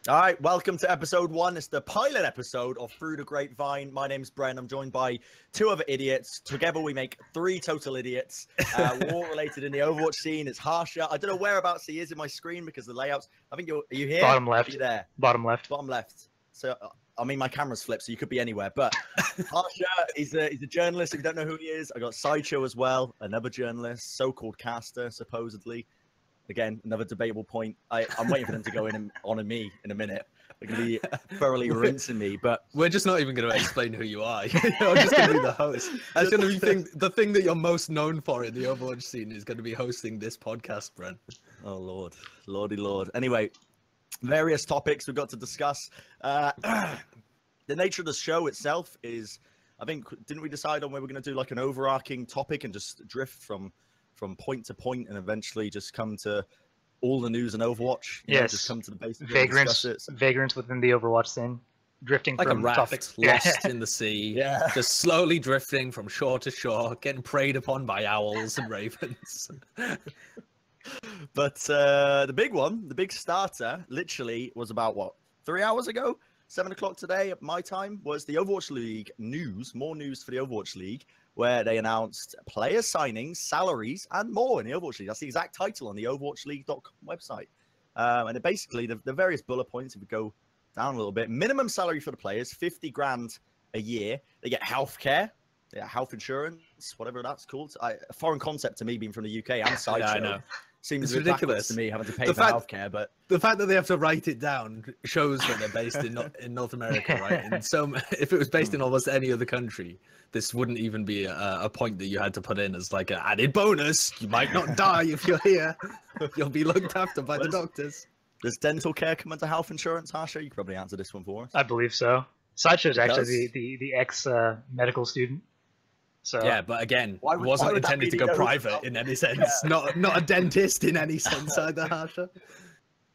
All right, welcome to episode 1. It's the pilot episode of Through the Grapevine. My name's Bren. I'm joined by 2 other idiots. Together we make 3 total idiots. We're all related in the Overwatch scene. It's Harsha. I don't know whereabouts he is in my screen because the layouts. I think are you here? Bottom left. Are you there? Bottom left. Bottom left. So, I mean, my camera's flipped, so you could be anywhere. But Harsha, he's a journalist. If you don't know who he is, I got Sideshow as well, another journalist, so-called caster, supposedly. Again, another debatable point. I'm waiting for them to go in on me in a minute. They're going to be thoroughly rinsing me, but we're just not even going to explain who you are. You're just going to be the host. That's going to be the thing that you're most known for in the Overwatch scene is going to be hosting this podcast, Bren. Oh, Lord. Lordy Lord. Anyway, various topics we've got to discuss. The nature of the show itself is, I think, didn't we decide on where we're going to do like an overarching topic and just drift from point to point and eventually just come to all the news in Overwatch? Yes. Just come to the basics. Vagrants within the Overwatch scene. Drifting like from a raft topics. lost in the sea. Yeah. Just slowly drifting from shore to shore, getting preyed upon by owls and ravens. But the big one, the big starter, literally was about, 3 hours ago? 7 o'clock today at my time, was the Overwatch League news, more news for the Overwatch League, where they announced player signings, salaries, and more in the Overwatch League. That's the exact title on the overwatchleague.com website. And it basically, the various bullet points, if we go down a little bit, minimum salary for the players, 50 grand a year. They get healthcare, they get health insurance, whatever that's called. A foreign concept to me, being from the UK and Sideshow. Yeah, I know. Seems it's ridiculous to me having to pay for healthcare, but the fact that they have to write it down shows that they're based in North America, right? And so, if it was based in almost any other country, this wouldn't even be a point that you had to put in as like an added bonus. You might not die if you're here. You'll be looked after by the doctors. Does dental care come under health insurance, Harsha? You can probably answer this one for us. I believe so. Sideshow is actually the ex medical student. So yeah, but again, wasn't intended to go private in any sense. Yeah. Not a dentist in any sense either, Harsha.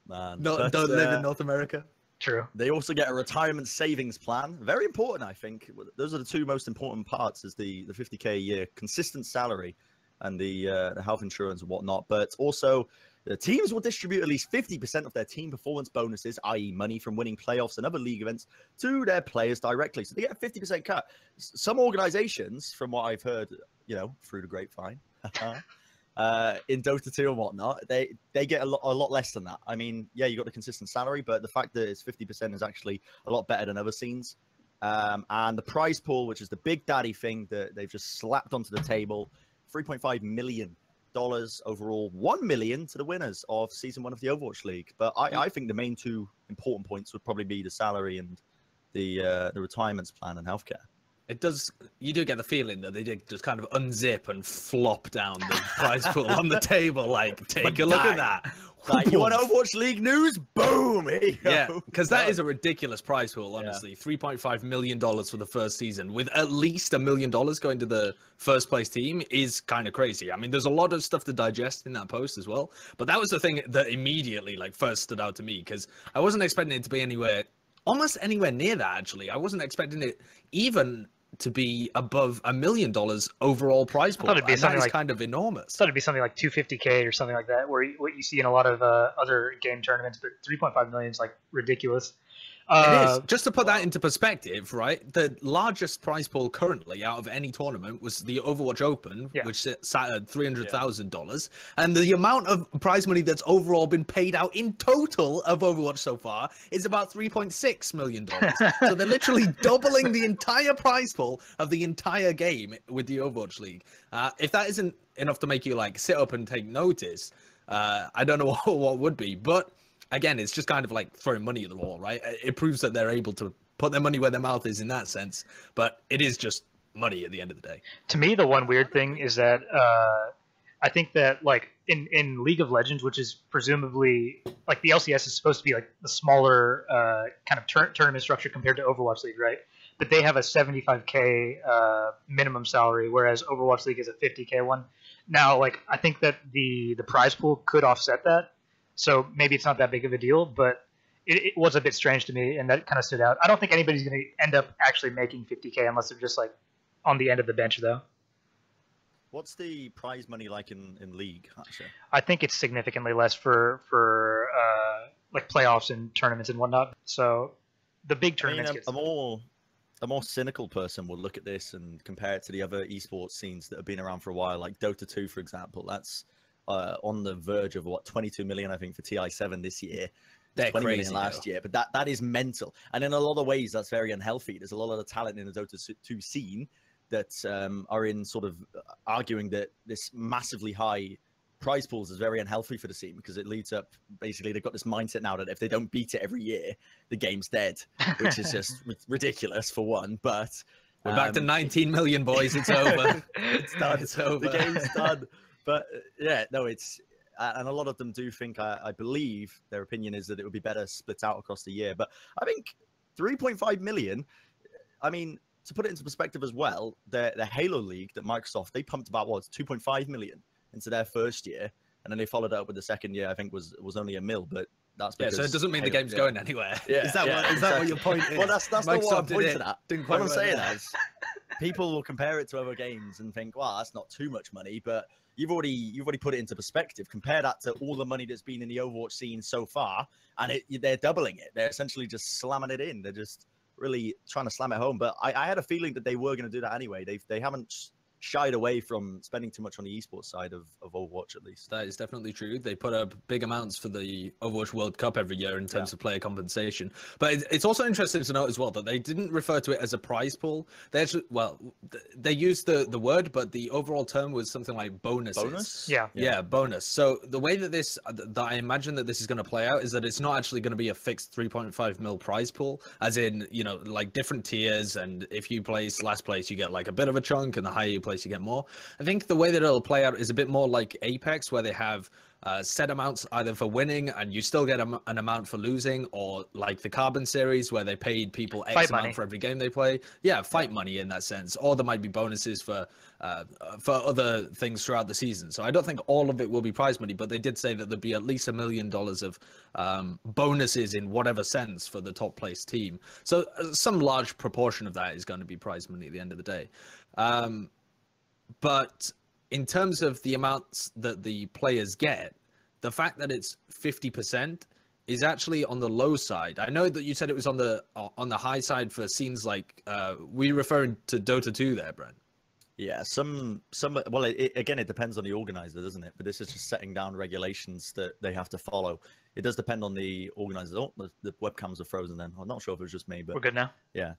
Man, don't live in North America. True. They also get a retirement savings plan. Very important, I think. Those are the 2 most important parts: is the 50k a year consistent salary and the health insurance and whatnot. But also, the teams will distribute at least 50% of their team performance bonuses, i.e. money from winning playoffs and other league events, to their players directly. So they get a 50% cut. Some organizations, from what I've heard, through the grapevine, in Dota 2 and whatnot, they get a lot less than that. I mean, yeah, you got the consistent salary, but the fact that it's 50% is actually a lot better than other scenes. And the prize pool, which is the big daddy thing that they've just slapped onto the table, $3.5 million overall, 1 million to the winners of season 1 of the Overwatch League. But I think the main 2 important points would probably be the salary and the retirements plan and healthcare. It does. You do get the feeling that they did just kind of unzip and flop down the prize pool on the table. Like, take a look at that. Like, you want Overwatch League news? Boom! Here you go. Yeah, because that is a ridiculous prize pool, honestly. Yeah. $3.5 million for the first season, with at least $1 million going to the first place team, is kind of crazy. I mean, there's a lot of stuff to digest in that post as well. But that was the thing that immediately first stood out to me, because I wasn't expecting it to be almost anywhere near that, actually. I wasn't expecting it even to be above $1 million overall prize pool. I thought it'd be something that is kind of enormous. I thought it'd be something like 250k or something like that, where what you see in a lot of other game tournaments, but 3.5 million is like ridiculous. It is. Just to put that into perspective, right? The largest prize pool currently out of any tournament was the Overwatch Open, which sat at $300,000. And the amount of prize money that's overall been paid out in total of Overwatch so far is about $3.6 million. So they're literally doubling the entire prize pool of the entire game with the Overwatch League. If that isn't enough to make you sit up and take notice, I don't know what would be. But again, it's just kind of like throwing money at the wall, right? It proves that they're able to put their money where their mouth is in that sense, but it is just money at the end of the day. To me, the one weird thing is that I think that in League of Legends, which is presumably the LCS is supposed to be the smaller kind of tournament structure compared to Overwatch League, right? But they have a 75k minimum salary, whereas Overwatch League is a 50k one. Now, I think that the prize pool could offset that. So maybe it's not that big of a deal, but it was a bit strange to me, and that kind of stood out. I don't think anybody's going to end up actually making 50k unless they're just on the end of the bench, though. What's the prize money like in League, actually? I think it's significantly less for like playoffs and tournaments and whatnot. So the big tournaments. A more cynical person will look at this and compare it to the other esports scenes that have been around for a while, like Dota 2, for example. That's on the verge of 22 million, I think, for TI7 this year. They're 20 crazy million last year, but that is mental. And in a lot of ways, that's very unhealthy. There's a lot of the talent in the Dota 2 scene that are in sort of arguing that this massively high prize pools is very unhealthy for the scene, because it leads up, basically they've got this mindset now that if they don't beat it every year, the game's dead, which is just ridiculous for one. But we're back to 19 million, boys. It's over. It's done. It's over. The game's done. But yeah, no, it's and a lot of them do think, I believe their opinion is that it would be better split out across the year. But I think 3.5 million, I mean, to put it into perspective as well, the Halo League that Microsoft, they pumped about 2.5 million into their first year, and then they followed it up with the second year. I think was only $1 million, but that's because so it doesn't mean the game's going anywhere. Yeah, is that what your point is? Well, that's not what I'm pointing at. What I'm saying is, people will compare it to other games and think, "Wow, that's not too much money," but you've already put it into perspective. Compare that to all the money that's been in the Overwatch scene so far, and they're doubling it. They're essentially just slamming it in. They're just really trying to slam it home. But I had a feeling that they were going to do that anyway. They haven't shied away from spending too much on the esports side of Overwatch, at least. That is definitely true. They put up big amounts for the Overwatch World Cup every year in terms of player compensation. But it's also interesting to note as well that they didn't refer to it as a prize pool. They actually, they used the word, but the overall term was something like bonuses. Bonus? Yeah, bonus. So the way that I imagine that this is going to play out is that it's not actually going to be a fixed 3.5 mil prize pool, as in, like different tiers, and if you place last place, you get like a bit of a chunk, and the higher you place, you get more. I think the way that it'll play out is a bit more like Apex, where they have set amounts either for winning and you still get an amount for losing, or like the Carbon series where they paid people X amount for every game they play. Yeah, fight money in that sense. Or there might be bonuses for other things throughout the season. So I don't think all of it will be prize money, but they did say that there'd be at least $1 million of bonuses in whatever sense for the top place team. So some large proportion of that is going to be prize money at the end of the day. But in terms of the amounts that the players get, the fact that it's 50% is actually on the low side. I know that you said it was on the high side for scenes like, we referring to Dota 2 there, Bren? Yeah, well, it depends on the organizer, doesn't it? But this is just setting down regulations that they have to follow. It does depend on the organizer. Oh, the webcams are frozen then. I'm not sure if it was just me, but we're good now. Yeah,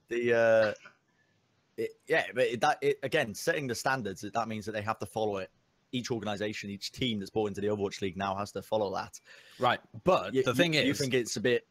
again, setting the standards, that means that they have to follow it. Each organization, each team that's bought into the Overwatch League now has to follow that. Right, but the thing is, you think it's a bit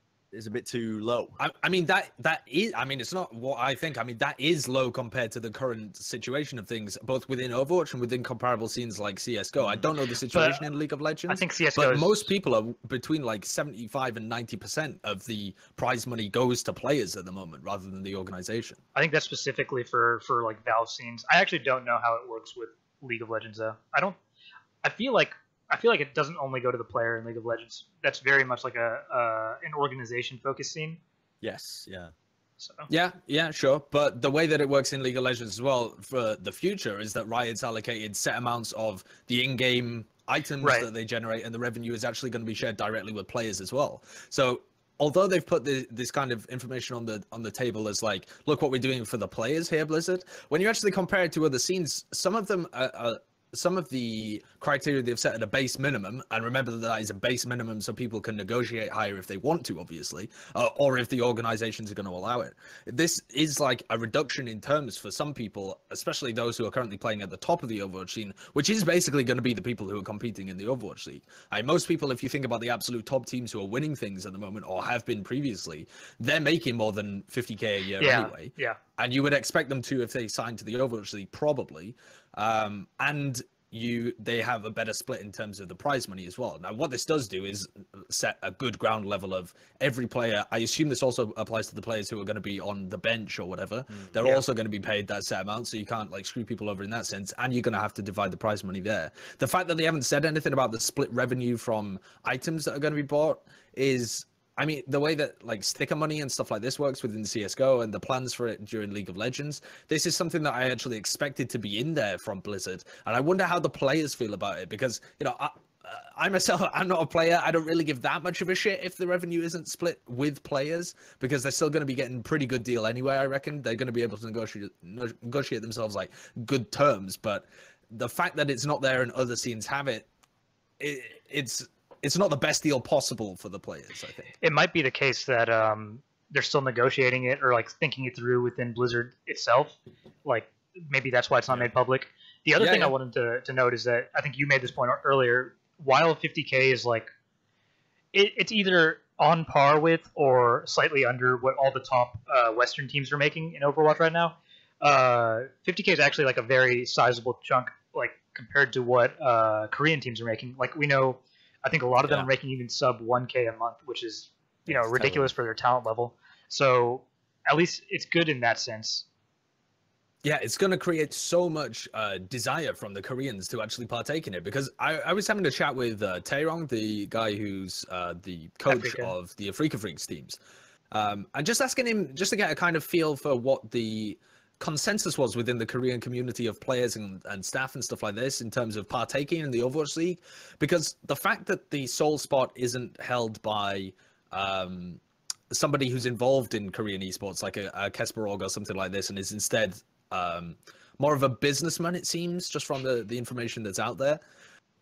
too low. I mean, that is, I mean, it's not what I think. I mean, that is low compared to the current situation of things, both within Overwatch and within comparable scenes like CSGO. I don't know the situation in League of Legends. I think CSGO, but most people are between like 75 and 90% of the prize money goes to players at the moment rather than the organization. I think that's specifically for like Valve scenes. I actually don't know how it works with League of Legends though. I feel like it doesn't only go to the player in League of Legends. That's very much like an organization focused scene. Yes, yeah. So. Yeah, sure. But the way that it works in League of Legends as well for the future is that Riot's allocated set amounts of the in-game items that they generate, and the revenue is actually going to be shared directly with players as well. So although they've put this kind of information on the table as like, look what we're doing for the players here, Blizzard, when you actually compare it to other scenes, some of them are some of the criteria they've set at a base minimum, and remember that is a base minimum so people can negotiate higher if they want to, obviously, or if the organizations are going to allow it. This is like a reduction in terms for some people, especially those who are currently playing at the top of the Overwatch scene, which is basically going to be the people who are competing in the Overwatch League. Most people, if you think about the absolute top teams who are winning things at the moment or have been previously, they're making more than 50k a year anyway. Yeah. And you would expect them to if they signed to the Overwatch League, probably. And they have a better split in terms of the prize money as well. Now, what this does do is set a good ground level of every player. I assume this also applies to the players who are going to be on the bench or whatever. They're also going to be paid that set amount, so you can't like screw people over in that sense, and you're going to have to divide the prize money there. The fact that they haven't said anything about the split revenue from items that are going to be bought is, I mean, the way that like sticker money and stuff like this works within CSGO and the plans for it during League of Legends, this is something that I actually expected to be in there from Blizzard. And I wonder how the players feel about it, because, I myself, I'm not a player. I don't really give that much of a shit if the revenue isn't split with players, because they're still going to be getting a pretty good deal anyway. I reckon they're going to be able to negotiate themselves like good terms. But the fact that it's not there and other scenes have it, it's not the best deal possible for the players. I think it might be the case that they're still negotiating it or like thinking it through within Blizzard itself. Like maybe that's why it's not made public. The other thing I wanted to note is that I think you made this point earlier. While 50K is like, it's either on par with or slightly under what all the top Western teams are making in Overwatch right now. 50K is actually like a very sizable chunk, like compared to what Korean teams are making. Like we know, I think a lot of them are making even sub 1K a month, which is ridiculous for their talent level. So at least it's good in that sense. Yeah, it's going to create so much desire from the Koreans to actually partake in it, because I was having a chat with Taerong, the guy who's the coach of the Africa Freaks teams, and just asking him just to get a kind of feel for what the consensus was within the Korean community of players and staff and stuff like this in terms of partaking in the Overwatch League, because the fact that the sole spot isn't held by somebody who's involved in Korean esports, like a Kesperorg or something like this, and is instead more of a businessman, it seems, just from the information that's out there.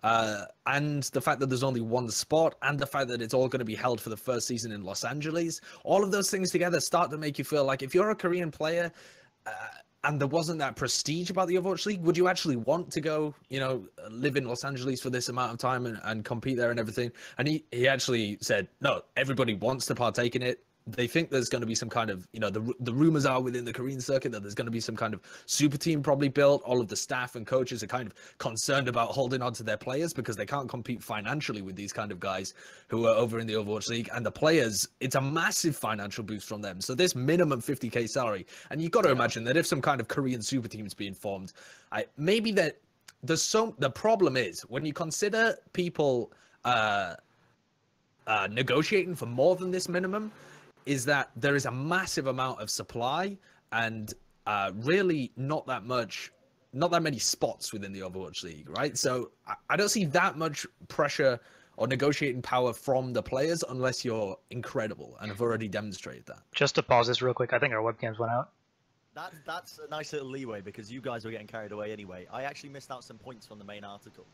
And the fact that there's only one spot, and the fact that it's all going to be held for the first season in Los Angeles, all of those things together start to make you feel like if you're a Korean player and there wasn't that prestige about the Overwatch League, would you actually want to go, live in Los Angeles for this amount of time and compete there and everything? And he actually said, no, everybody wants to partake in it. They think there's going to be some kind of, the rumors are within the Korean circuit that there's going to be some kind of super team probably built. All of the staff and coaches are kind of concerned about holding on to their players because they can't compete financially with these kind of guys who are over in the Overwatch League. And the players, it's a massive financial boost from them. So this minimum 50K salary, and you've got to imagine that if some kind of Korean super team is being formed, maybe that the problem is when you consider people negotiating for more than this minimum, is that there is a massive amount of supply and really not that many spots within the Overwatch League, right? So I don't see that much pressure or negotiating power from the players unless you're incredible, and have already demonstrated that. Just to pause this real quick, I think our webcams went out. That's a nice little leeway because you guys were getting carried away anyway. I actually missed out some points from the main article.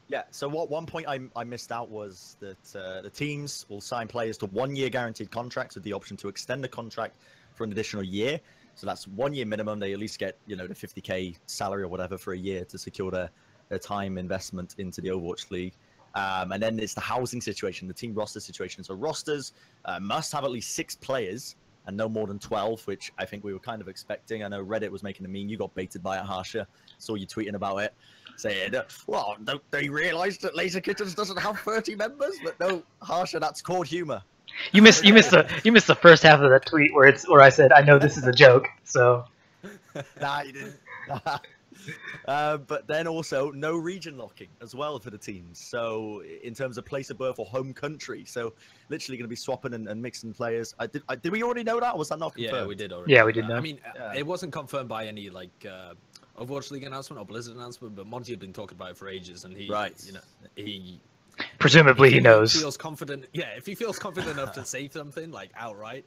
Yeah, so one point I missed out was that the teams will sign players to 1 year guaranteed contracts with the option to extend the contract for an additional year. So that's 1 year minimum. They at least get, the 50K salary or whatever for a year to secure their time investment into the Overwatch League. And then it's the housing situation, the team roster situation. So rosters must have at least 6 players and no more than 12, which I think we were kind of expecting. I know Reddit was making a meme. You got baited by it, Harsha. Saw you tweeting about it, saying, well, don't they realise that Laser Kittens doesn't have 30 members? But no, Harsha, that's called humour. You missed the first half of that tweet where I said, I know this is a joke, so. Nah, you didn't. But then also no region locking as well for the teams. So in terms of place of birth or home country, so literally going to be swapping and mixing players. Did we already know that, or was that not confirmed? Yeah, we did already. Yeah, we did know. I mean, it wasn't confirmed by any Overwatch League announcement or Blizzard announcement, but Monty had been talking about it for ages, and he presumably he knows. Feels confident. Yeah, if he feels confident enough to say something like outright,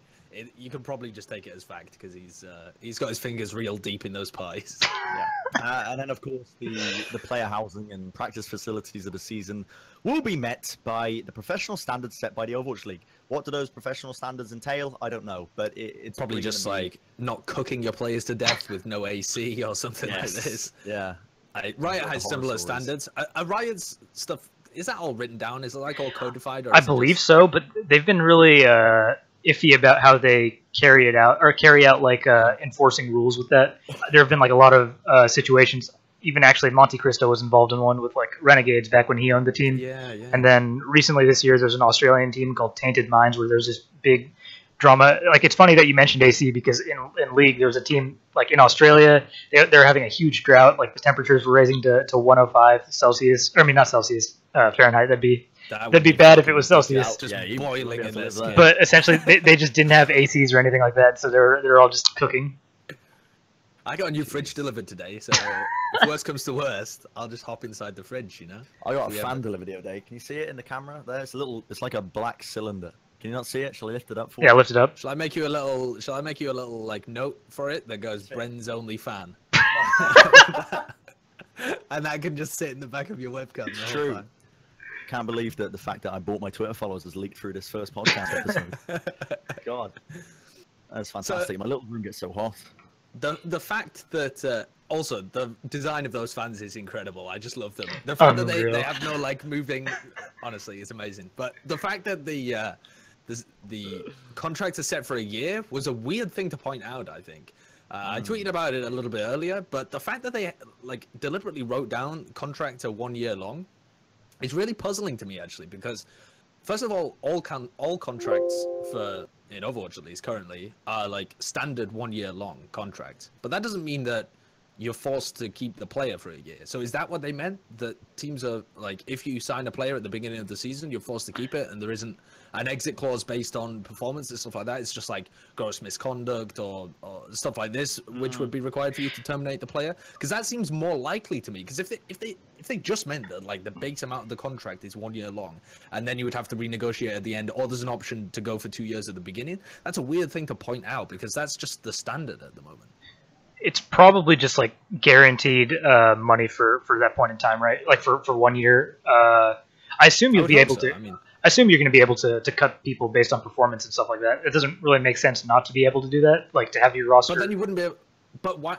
you can probably just take it as fact because he's got his fingers real deep in those pies. Yeah. And then of course the player housing and practice facilities of the season will be met by the professional standards set by the Overwatch League. What do those professional standards entail? I don't know, but it's probably just like not cooking your players to death with no AC or something like this. Yeah. Riot has similar standards. Riot's stuff, is that all written down? Is it like all codified? Or I believe so, but they've been really iffy about how they carry out like enforcing rules with that. There have been like a lot of situations. Even actually, Monte Cristo was involved in one with like Renegades back when he owned the team. Yeah. And then recently this year, there's an Australian team called Tainted Minds where there's this big drama. Like it's funny that you mentioned AC because in League there was a team like in Australia. They're having a huge drought. Like the temperatures were raising to 105 Celsius. I mean not Celsius, Fahrenheit. That'd be bad if it was Celsius. Just boiling in this. But essentially, they just didn't have ACs or anything like that, so they're all just cooking. I got a new fridge delivered today, so if worst comes to worst, I'll just hop inside the fridge, you know? I got a fan delivered the other day. Can you see it in the camera? There, it's like a black cylinder. Can you not see it? Shall I lift it up for you? Yeah, lift it up. Shall I make you a little like note for it that goes Bren's only fan? And that can just sit in the back of your webcam. True. Can't believe that the fact that I bought my Twitter followers has leaked through this first podcast episode. God, that's fantastic. My little room gets so hot. The fact that also the design of those fans is incredible. I just love them. The fact that they have no like moving, honestly, is amazing. But the fact that the contracts are set for a year was a weird thing to point out. I think. I tweeted about it a little bit earlier, but the fact that they like deliberately wrote down contracts are 1 year long is really puzzling to me actually, because first of all contracts for in Overwatch at least currently are like standard 1 year long contracts, but that doesn't mean that you're forced to keep the player for a year. So is that what they meant? That teams are like, if you sign a player at the beginning of the season, you're forced to keep it, and there isn't an exit clause based on performance and stuff like that? It's just like gross misconduct or stuff like this, which would be required for you to terminate the player? Because that seems more likely to me. Because if they just meant that like the base amount of the contract is 1 year long, and then you would have to renegotiate at the end, or there's an option to go for 2 years at the beginning, that's a weird thing to point out, because that's just the standard at the moment. It's probably just like guaranteed money for that point in time, right? Like for 1 year. I assume you'll be able to. I assume you're going to be able to cut people based on performance and stuff like that. It doesn't really make sense not to be able to do that, like to have your roster. But then you wouldn't be able. But why?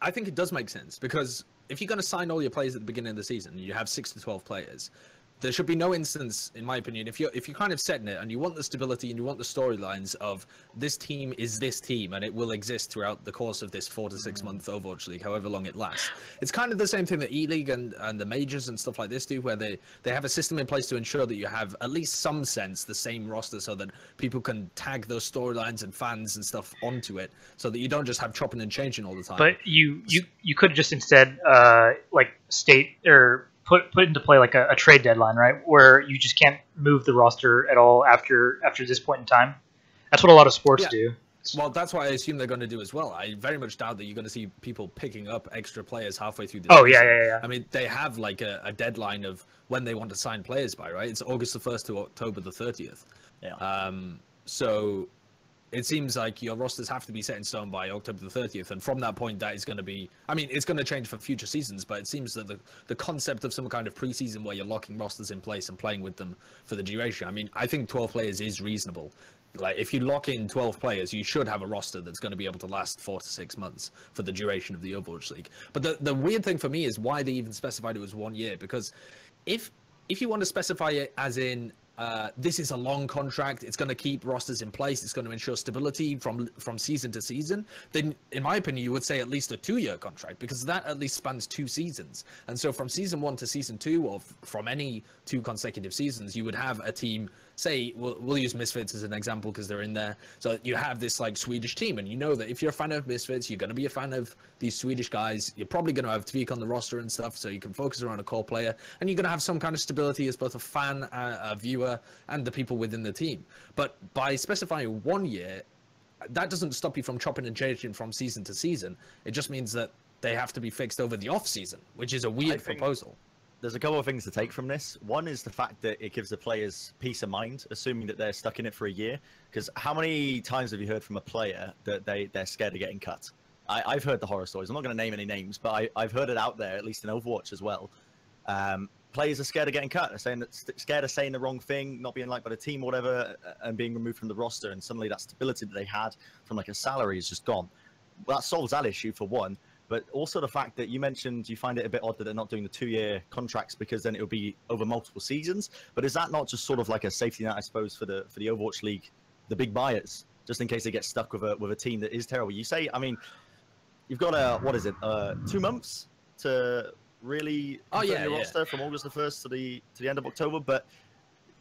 I think it does make sense, because if you're going to sign all your players at the beginning of the season, you have 6 to 12 players. There should be no instance, in my opinion, if you're kind of setting it and you want the stability and you want the storylines of this team is this team and it will exist throughout the course of this 4 to 6 month Overwatch League, however long it lasts. It's kind of the same thing that E-League and the majors and stuff like this do, where they have a system in place to ensure that you have at least some sense the same roster, so that people can tag those storylines and fans and stuff onto it, so that you don't just have chopping and changing all the time. But you could just instead like state or put into play like a trade deadline, right, where you just can't move the roster at all after this point in time. That's what a lot of sports do. Well, that's what I assume they're going to do as well. I very much doubt that you're going to see people picking up extra players halfway through the season. Yeah. I mean, they have like a deadline of when they want to sign players by, right? It's August the 1st to October the 30th. Yeah. So it seems like your rosters have to be set in stone by October the 30th, and from that point, that is going to be... I mean, it's going to change for future seasons, but it seems that the concept of some kind of preseason where you're locking rosters in place and playing with them for the duration, I mean, I think 12 players is reasonable. Like, if you lock in 12 players, you should have a roster that's going to be able to last 4 to 6 months for the duration of the Overwatch League. But the weird thing for me is why they even specified it was 1 year, because if you want to specify it as in... this is a long contract, it's going to keep rosters in place, it's going to ensure stability from season to season, then in my opinion you would say at least a 2-year contract, because that at least spans 2 seasons. And so from season 1 to season 2, or from any 2 consecutive seasons, you would have a team, say we'll use Misfits as an example because they're in there. So you have this like Swedish team, and you know that if you're a fan of Misfits, you're going to be a fan of these Swedish guys. You're probably going to have Tweak on the roster and stuff, so you can focus around a core player, and you're going to have some kind of stability as both a fan, a viewer, and the people within the team. But by specifying 1 year, that doesn't stop you from chopping and changing from season to season. It just means that they have to be fixed over the off season, which is a weird proposal. There's a couple of things to take from this. One is the fact that it gives the players peace of mind, assuming that they're stuck in it for a year. Because how many times have you heard from a player that they're scared of getting cut? I've heard the horror stories. I'm not going to name any names, but I've heard it out there, at least in Overwatch as well. Players are scared of getting cut. They're scared of saying the wrong thing, not being liked by the team or whatever, and being removed from the roster. And suddenly that stability that they had from like a salary is just gone. Well, that solves that issue for one. But also the fact that you mentioned you find it a bit odd that they're not doing the 2-year contracts, because then it would be over multiple seasons. But is that not just sort of like a safety net, I suppose, for the Overwatch League, the big buyers, just in case they get stuck with a team that is terrible? You say, I mean, you've got what is it, 2 months to really your roster from August the 1st to the end of October, but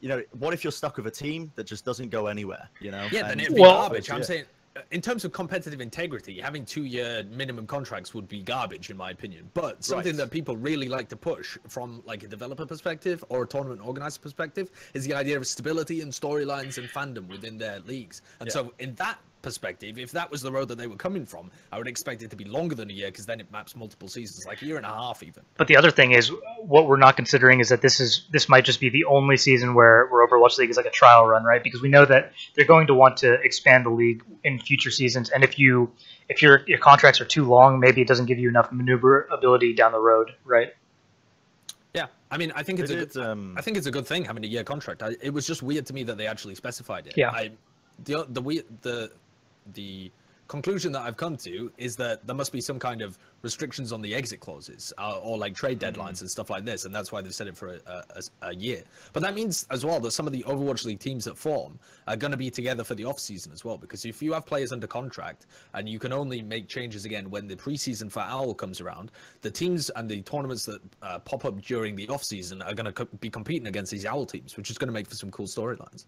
you know, what if you're stuck with a team that just doesn't go anywhere? You know, then it'd be garbage. I'm saying, in terms of competitive integrity, having 2-year minimum contracts would be garbage, in my opinion. But something that people really like to push from like a developer perspective or a tournament organizer perspective is the idea of stability and storylines and fandom within their leagues. And so in that perspective, if that was the road that they were coming from, I would expect it to be longer than a year, because then it maps multiple seasons, like a year and a half even. But the other thing is, what we're not considering is that this might just be the only season where Overwatch League is like a trial run, right? Because we know that they're going to want to expand the league in future seasons, and if your contracts are too long, maybe it doesn't give you enough maneuverability down the road, right? Yeah, I mean, I think it's a good thing having a year contract. It was just weird to me that they actually specified it. Yeah. The conclusion that I've come to is that there must be some kind of restrictions on the exit clauses or like trade deadlines and stuff like this, and that's why they've set it for a year. But that means as well that some of the Overwatch League teams that form are going to be together for the off season as well, because if you have players under contract and you can only make changes again when the preseason for OWL comes around, the teams and the tournaments that pop up during the off season are going to be competing against these OWL teams, which is going to make for some cool storylines.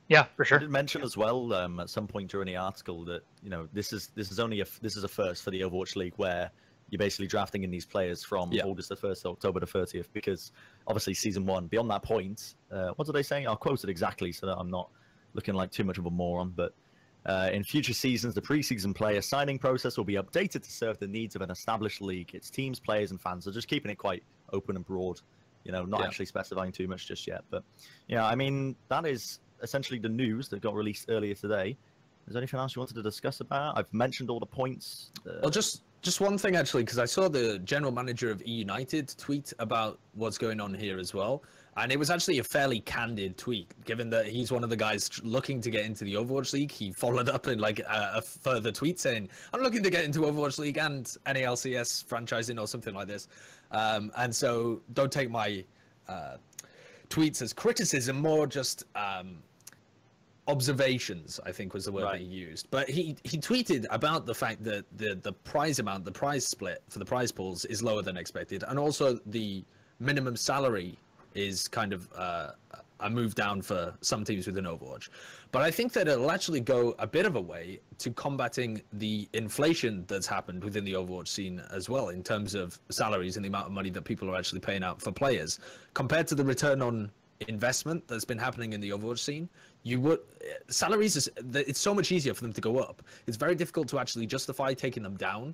Yeah, for sure. I did mention as well at some point during the article that this is a first for the Overwatch League, where you're basically drafting in these players from August the 1st to October the 30th, because obviously season 1, beyond that point, what did they say? I'll quote it exactly so that I'm not looking like too much of a moron, but in future seasons, the preseason player signing process will be updated to serve the needs of an established league. Its teams, players, and fans are just keeping it quite open and broad, not actually specifying too much just yet. But yeah, I mean, that is essentially the news that got released earlier today. Is there anything else you wanted to discuss about? I've mentioned all the points. Well, just one thing actually, because I saw the general manager of United tweet about what's going on here as well, and it was actually a fairly candid tweet, given that he's one of the guys looking to get into the Overwatch League. He followed up in like a further tweet saying, "I'm looking to get into Overwatch League and NALCS franchising or something like this," and so don't take my tweets as criticism, more just observations, I think was the word that he used. But he tweeted about the fact that the prize amount, the prize split for the prize pools is lower than expected, and also the minimum salary is kind of a move down for some teams within Overwatch. But I think that it'll actually go a bit of a way to combating the inflation that's happened within the Overwatch scene as well, in terms of salaries and the amount of money that people are actually paying out for players, compared to the return on investment that's been happening in the Overwatch scene. Salaries, it's so much easier for them to go up. It's very difficult to actually justify taking them down,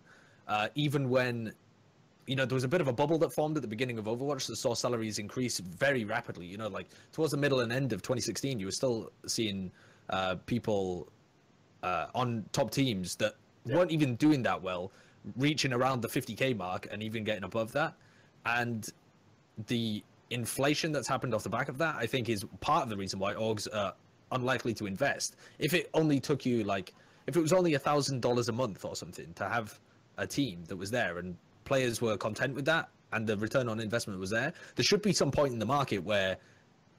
even when there was a bit of a bubble that formed at the beginning of Overwatch that saw salaries increase very rapidly. Like towards the middle and end of 2016, you were still seeing people on top teams that weren't even doing that well, reaching around the 50K mark and even getting above that. And the inflation that's happened off the back of that, I think, is part of the reason why orgs are unlikely to invest. If it only took you if it was only $1,000 a month or something to have a team that was there and players were content with that and the return on investment was there should be some point in the market where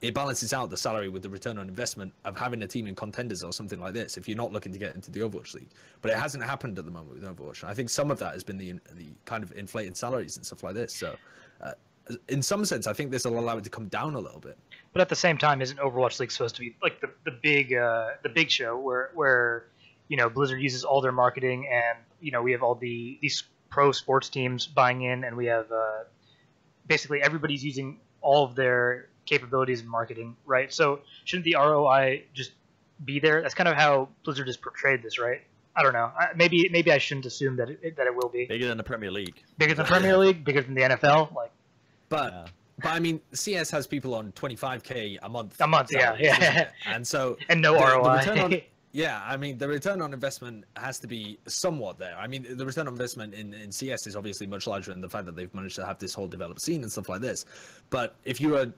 it balances out the salary with the return on investment of having a team in contenders or something like this, if you're not looking to get into the Overwatch League. But it hasn't happened at the moment with Overwatch. I think some of that has been the kind of inflated salaries and stuff like this. So in some sense, I think this will allow it to come down a little bit. But at the same time, isn't Overwatch League supposed to be like the big show where Blizzard uses all their marketing, and we have all these pro sports teams buying in, and we have basically everybody's using all of their capabilities in marketing, right? So shouldn't the ROI just be there? That's kind of how Blizzard has portrayed this, right? I don't know. Maybe I shouldn't assume that it will be bigger than the Premier League. Bigger than the Premier League, bigger than the NFL, like. But I mean, CS has people on 25K a month. Yeah. And so no ROI. I mean, the return on investment has to be somewhat there. I mean, the return on investment in CS is obviously much larger than the fact that they've managed to have this whole developed scene and stuff like this. But if you were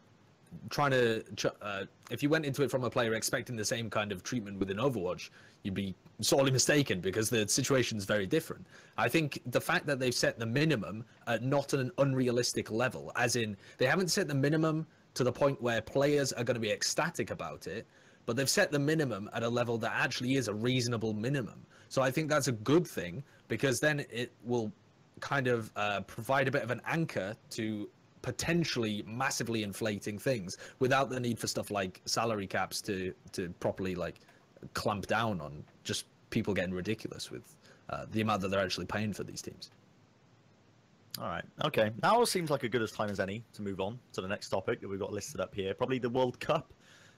if you went into it from a player expecting the same kind of treatment within Overwatch, you'd be sorely mistaken, because the situation's very different. I think the fact that they've set the minimum at not an unrealistic level, as in they haven't set the minimum to the point where players are going to be ecstatic about it, but they've set the minimum at a level that actually is a reasonable minimum. So I think that's a good thing, because then it will kind of provide a bit of an anchor to potentially massively inflating things without the need for stuff like salary caps to properly clamp down on just people getting ridiculous with the amount that they're actually paying for these teams. All right. Okay. Now it seems like a good as time as any to move on to the next topic that we've got listed up here. Probably the World Cup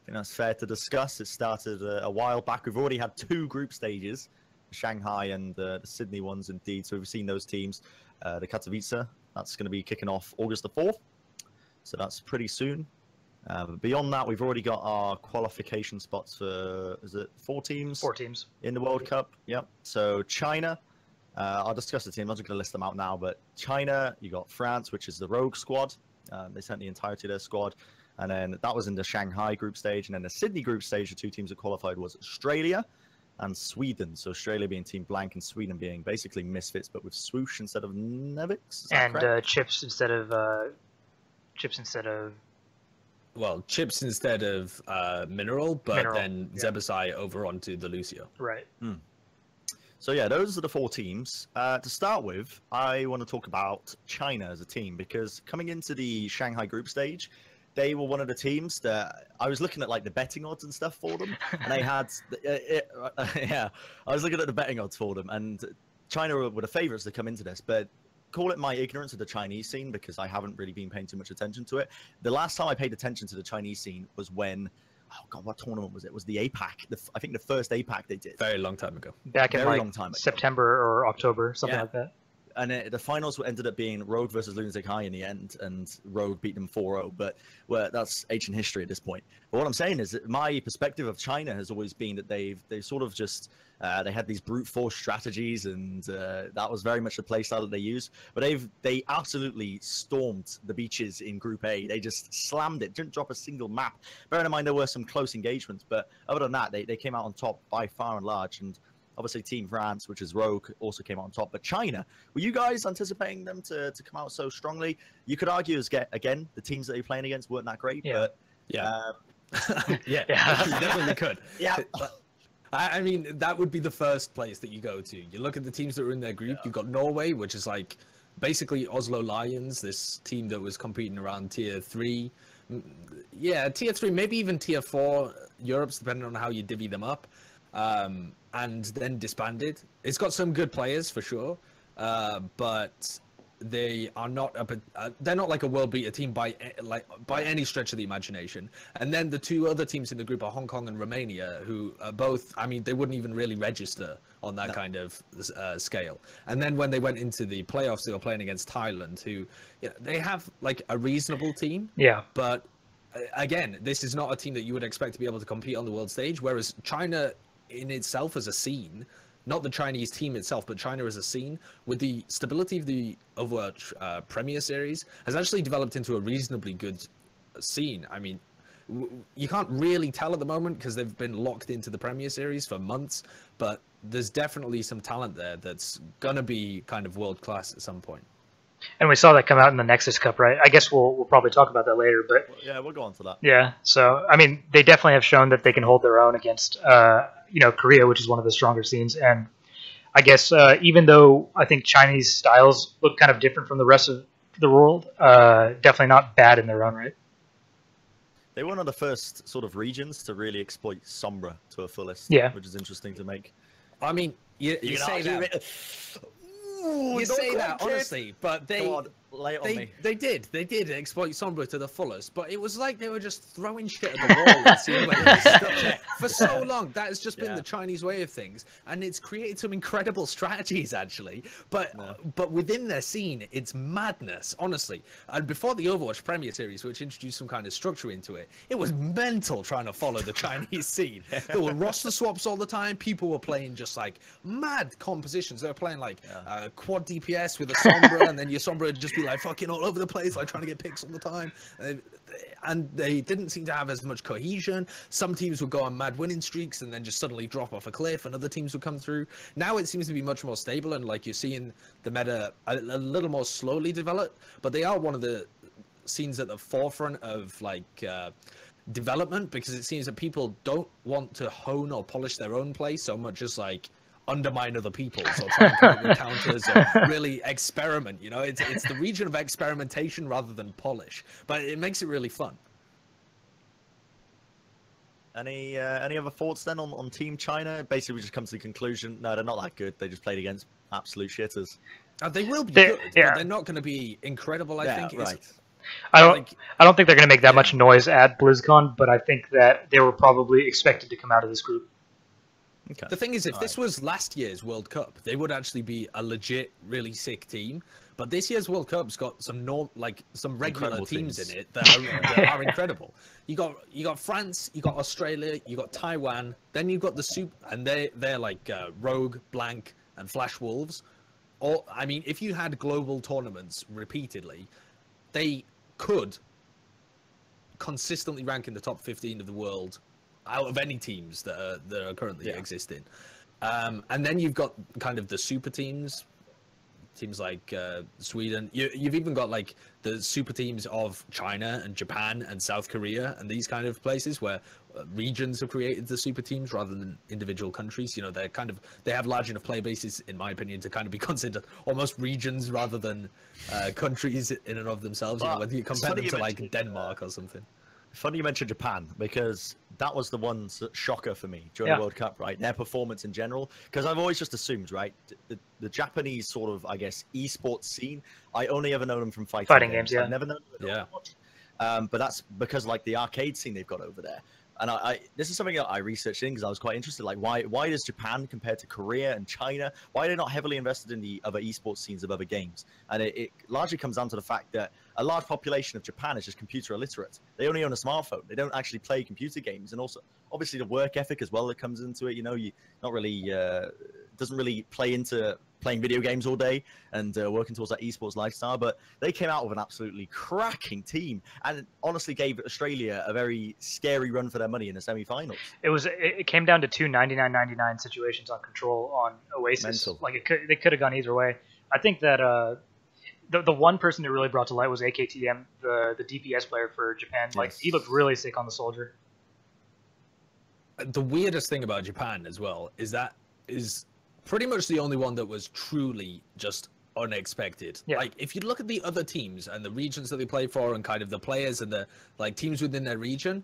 think that's fair to discuss. It started a while back. We've already had 2 group stages, Shanghai and the Sydney ones indeed. So we've seen those teams. The Katowice, that's going to be kicking off August the 4th. So that's pretty soon. But beyond that, we've already got our qualification spots for, is it 4 teams? 4 teams. In the World Cup, yep. So China, I'll discuss the team. I'm not going to list them out now, but China, you got France, which is the Rogue squad. They sent the entirety of their squad. And then that was in the Shanghai group stage. And then the Sydney group stage, the 2 teams that qualified was Australia and Sweden. So Australia being Team Blank and Sweden being basically misfits, but with swoosh instead of Nevix. And chips instead of Well, chips instead of mineral, but Mineral, then Zebasai over onto the Lucio. Right. So yeah, those are the 4 teams. To start with, I want to talk about China as a team, because coming into the Shanghai group stage, they were one of the teams that I was looking at, like the betting odds and stuff for them, and they had, I was looking at the betting odds for them, and China were the favourites to come into this, but call it my ignorance of the Chinese scene, because I haven't really been paying too much attention to it. The last time I paid attention to the Chinese scene was when, oh god, what tournament was it? It was the APAC. I think the first APAC they did. Very long time ago. Back in Very like long time ago. September or October, something like that. And the finals ended up being Rogue versus Lunatic High in the end, and Rogue beat them 4-0. But that's ancient history at this point. But what I'm saying is that my perspective of China has always been that they've sort of just they had these brute force strategies, and that was very much the play style that they used. But they absolutely stormed the beaches in Group A. They just slammed it, didn't drop a single map. Bearing in mind there were some close engagements, but other than that, they came out on top by far and large. And obviously, Team France, which is Rogue, also came out on top. But China, were you guys anticipating them to come out so strongly? You could argue, again, the teams that they're playing against weren't that great. Yeah. But You definitely could. Yeah. I mean, that would be the first place that you go to. You look at the teams that are in their group. You've got Norway, which is like basically Oslo Lions, this team that was competing around Tier 3. Yeah, Tier 3, maybe even Tier 4 Europe's, depending on how you divvy them up. And then disbanded. It's got some good players for sure, but they are not they're not like a world beater team by any stretch of the imagination. And then the 2 other teams in the group are Hong Kong and Romania, who are both, I mean, they wouldn't even really register on that kind of scale. And then when they went into the playoffs, they were playing against Thailand, who, you know, they have like a reasonable team. Yeah. But again, this is not a team that you would expect to be able to compete on the world stage, whereas China in itself as a scene, not the Chinese team itself, but China as a scene, with the stability of the Overwatch Premier Series, has actually developed into a reasonably good scene. I mean, you can't really tell at the moment because they've been locked into the Premier Series for months, but there's definitely some talent there that's going to be kind of world-class at some point. And we saw that come out in the Nexus Cup, right? I guess we'll probably talk about that later, but yeah, we'll go on to that. Yeah, so I mean, they definitely have shown that they can hold their own against, Korea, which is one of the stronger scenes. And I guess even though I think Chinese styles look kind of different from the rest of the world, definitely not bad in their own right. They were one of the first sort of regions to really exploit Sombra to a fullest. Yeah, which is interesting to make. I mean, you say that. You say that honestly, but they did exploit Sombra to the fullest, but it was like they were just throwing shit at the wall and seeing where they stuck it for so long. That has just been the Chinese way of things, and it's created some incredible strategies actually. But within their scene, it's madness, honestly. And before the Overwatch Premier Series, which introduced some kind of structure into it, it was mental trying to follow the Chinese scene. There were roster swaps all the time. People were playing just like mad compositions. They were playing like quad DPS with a Sombra, and then your Sombra would just be like fucking all over the place, like trying to get picks all the time. And they didn't seem to have as much cohesion. Some teams would go on mad winning streaks and then just suddenly drop off a cliff, and other teams would come through. Now it seems to be much more stable, and like you're seeing the meta a little more slowly develop, but they are one of the scenes at the forefront of like development, because it seems that people don't want to hone or polish their own play so much as like undermine other people's or try and come up with counters or really experiment. You know, it's the region of experimentation rather than polish, but it makes it really fun. Any other thoughts then on Team China? Basically, we just come to the conclusion, no, they're not that good. They just played against absolute shitters. They will be good, but they're not going to be incredible, I think. Right. I don't. Like, I don't think they're going to make that yeah. much noise at BlizzCon, but I think that they were probably expected to come out of this group. Okay. The thing is, if this was last year's World Cup, they would actually be a legit, really sick team. But this year's World Cup's got some some regular Incredible teams teams. in it that are incredible. You got France, you got Australia, you got Taiwan, then you've got the Super, and they're like Rogue, Blank, and Flash Wolves. Or I mean, if you had global tournaments repeatedly, they could consistently rank in the top 15 of the world out of any teams that are currently existing. And then you've got kind of the super teams like Sweden. You've even got like the super teams of China and Japan and South Korea and these kind of places where regions have created the super teams rather than individual countries. You know, they have large enough player bases, in my opinion, to kind of be considered almost regions rather than countries in and of themselves. You know, whether you compare them to like Denmark or something. Funny you mentioned Japan, because that was the one shocker for me during the World Cup, right? Their performance in general, because I've always just assumed, right, the Japanese sort of, I guess, esports scene, I only ever known them from fighting games. Yeah. I've never known them Overwatch. But that's because like the arcade scene they've got over there. And this is something that I researched in because I was quite interested. Like, why does Japan compared to Korea and China? Why are they not heavily invested in the other esports scenes of other games? And it largely comes down to the fact that a large population of Japan is just computer illiterate. They only own a smartphone. They don't actually play computer games, and also obviously the work ethic as well that comes into it. You know, you not really doesn't really play into playing video games all day and working towards that esports lifestyle. But they came out with an absolutely cracking team and honestly gave Australia a very scary run for their money in the semi-finals. It came down to two 99-99 situations on Control on Oasis. Mental. Like they could have gone either way. I think that the one person that really brought to light was AKTM, the DPS player for Japan. Like he looked really sick on the soldier. The weirdest thing about Japan as well is that is pretty much the only one that was truly just unexpected. Yeah. Like if you look at the other teams and the regions that they play for and kind of the players and the like teams within their region,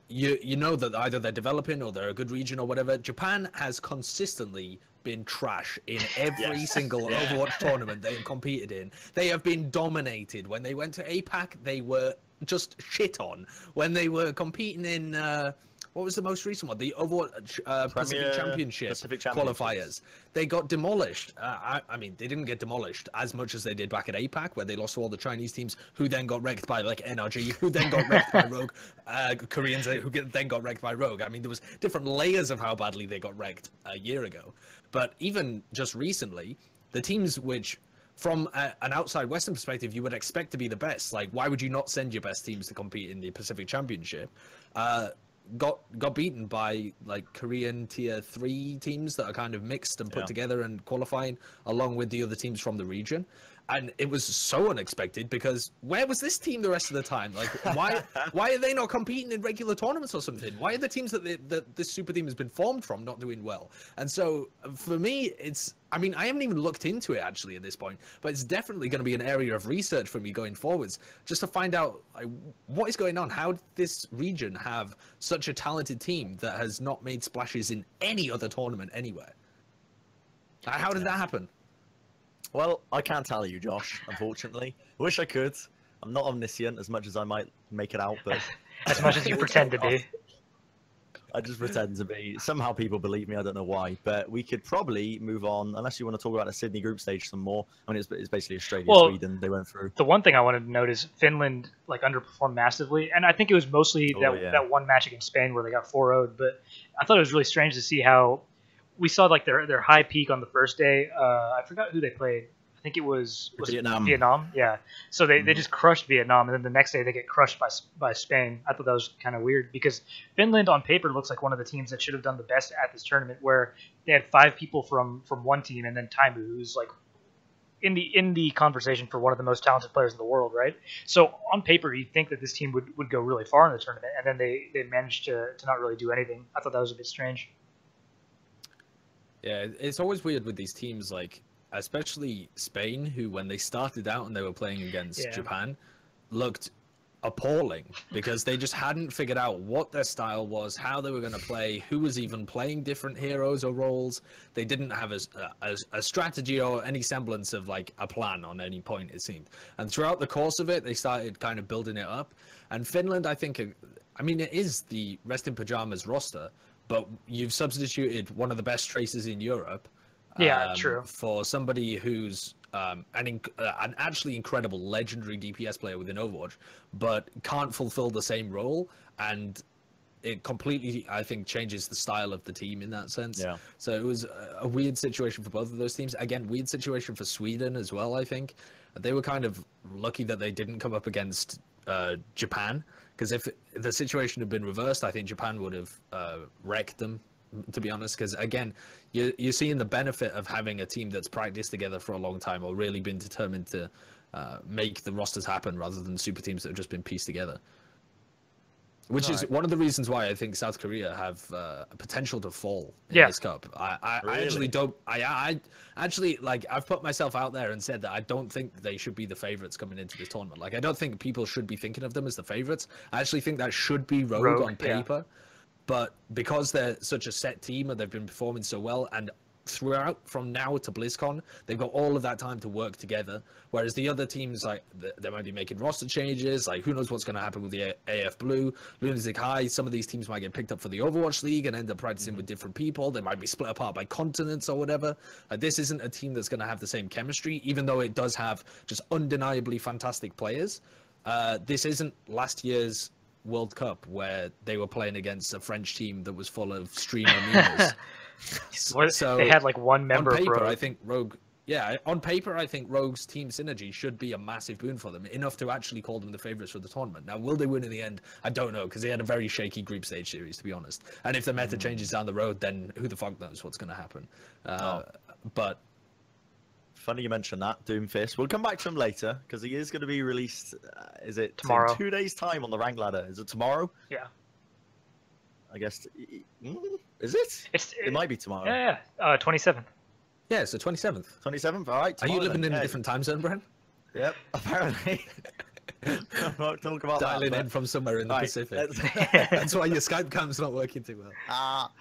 you know that either they're developing or they're a good region or whatever. Japan has consistently been trash in every single Overwatch tournament they have competed in. They have been dominated. When they went to APAC, they were just shit on. When they were competing in what was the most recent one? The Overwatch Pacific Championship qualifiers. They got demolished. I mean, they didn't get demolished as much as they did back at APAC, where they lost to all the Chinese teams, who then got wrecked by like NRG, who then got wrecked by Rogue, Koreans who then got wrecked by Rogue. I mean, there was different layers of how badly they got wrecked a year ago. But even just recently, the teams which, from an outside Western perspective, you would expect to be the best. Like, why would you not send your best teams to compete in the Pacific Championship? Got beaten by like Korean tier 3 teams that are kind of mixed and put together and qualifying along with the other teams from the region. And it was so unexpected because where was this team the rest of the time? Like, why are they not competing in regular tournaments or something? Why are the teams that this super team has been formed from not doing well? And so for me, I mean, I haven't even looked into it actually at this point, but it's definitely going to be an area of research for me going forwards, just to find out like, what is going on. How did this region have such a talented team that has not made splashes in any other tournament anywhere? How did that happen? Well, I can't tell you, Josh, unfortunately. I wish I could. I'm not omniscient as much as I might make it out, but... As much as you pretend to be. I just pretend to be. Somehow people believe me, I don't know why. But we could probably move on, unless you want to talk about the Sydney group stage some more. I mean, it's basically Australia, Sweden, they went through. The one thing I wanted to note is Finland like underperformed massively, and I think it was mostly that one match against Spain where they got 4-0'd, but I thought it was really strange to see how we saw like their high peak on the first day. I forgot who they played. I think it was Vietnam. Yeah. So they just crushed Vietnam, and then the next day they get crushed by Spain. I thought that was kind of weird because Finland on paper looks like one of the teams that should have done the best at this tournament, where they had 5 people from one team, and then Taimu, who's like in the conversation for one of the most talented players in the world, right? So on paper, you'd think that this team would go really far in the tournament, and then they managed to not really do anything. I thought that was a bit strange. Yeah, it's always weird with these teams, like especially Spain, who when they started out and they were playing against Japan, looked appalling because they just hadn't figured out what their style was, how they were going to play, who was even playing different heroes or roles. They didn't have a strategy or any semblance of like a plan on any point, it seemed. And throughout the course of it, they started kind of building it up. And Finland, I think, I mean, it is the Rest in Pajamas roster, but you've substituted one of the best traces in Europe. Yeah, true. For somebody who's an actually incredible legendary DPS player within Overwatch, but can't fulfill the same role, and it completely, I think, changes the style of the team in that sense. Yeah. So it was a weird situation for both of those teams. Again, weird situation for Sweden as well, I think. They were kind of lucky that they didn't come up against Japan, because if the situation had been reversed, I think Japan would have wrecked them, to be honest, because again, you're seeing the benefit of having a team that's practiced together for a long time or really been determined to make the rosters happen rather than super teams that have just been pieced together. Which is one of the reasons why I think South Korea have a potential to fall in this cup. I actually don't. I actually, like, I've put myself out there and said that I don't think they should be the favorites coming into this tournament. Like, I don't think people should be thinking of them as the favorites. I actually think that should be Rogue on paper. Yeah. But because they're such a set team and they've been performing so well, and throughout from now to BlizzCon, they've got all of that time to work together. Whereas the other teams, like, they might be making roster changes. Like, who knows what's going to happen with the AF Blue, Lunatic High. Some of these teams might get picked up for the Overwatch League and end up practicing with different people. They might be split apart by continents or whatever. This isn't a team that's going to have the same chemistry, even though it does have just undeniably fantastic players. This isn't last year's World Cup where they were playing against a French team that was full of streamer memes. So they had like one member on paper, of Rogue. I think Rogue. Yeah, on paper, I think Rogue's team synergy should be a massive boon for them, enough to actually call them the favourites for the tournament. Now, will they win in the end? I don't know, because they had a very shaky group stage series, to be honest. And if the meta changes down the road, then who the fuck knows what's going to happen. But funny you mentioned that, Doomfist. We'll come back to him later, because he is going to be released, is it tomorrow? In 2 days' time on the rank ladder. Is it tomorrow? Yeah. I guess. Is it? It might be tomorrow. Yeah, 27th. Yeah, it's the 27th. 27th, all right. Are you living in a different time zone, Bren? Yep, apparently. I'm not talking about dialing that, in from somewhere in the Pacific. That's why your Skype cam's not working too well.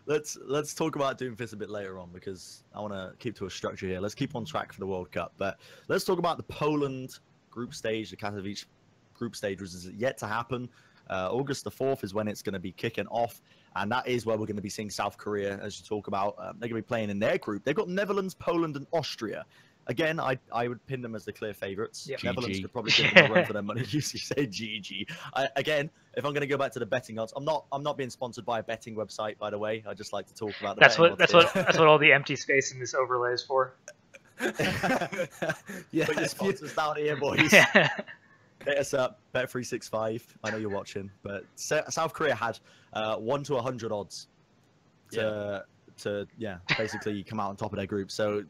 Let's talk about Doomfist a bit later on, because I want to keep to a structure here. Let's keep on track for the World Cup. But let's talk about the Poland group stage, the Katowice group stage, which is yet to happen. August the 4th is when it's going to be kicking off, and that is where we're going to be seeing South Korea, as you talk about. They're going to be playing in their group. They've got Netherlands, Poland, and Austria. Again, I would pin them as the clear favourites. Yep. Netherlands could probably give them a run for their money. You say GG. Again, if I'm going to go back to the betting odds, I'm not being sponsored by a betting website, by the way. I just like to talk about the that's what all the empty space in this overlay is for. Yeah, put your sponsors down here, boys. Hit us up, Bet365. I know you're watching, but South Korea had 1 to 100 odds to basically come out on top of their group. So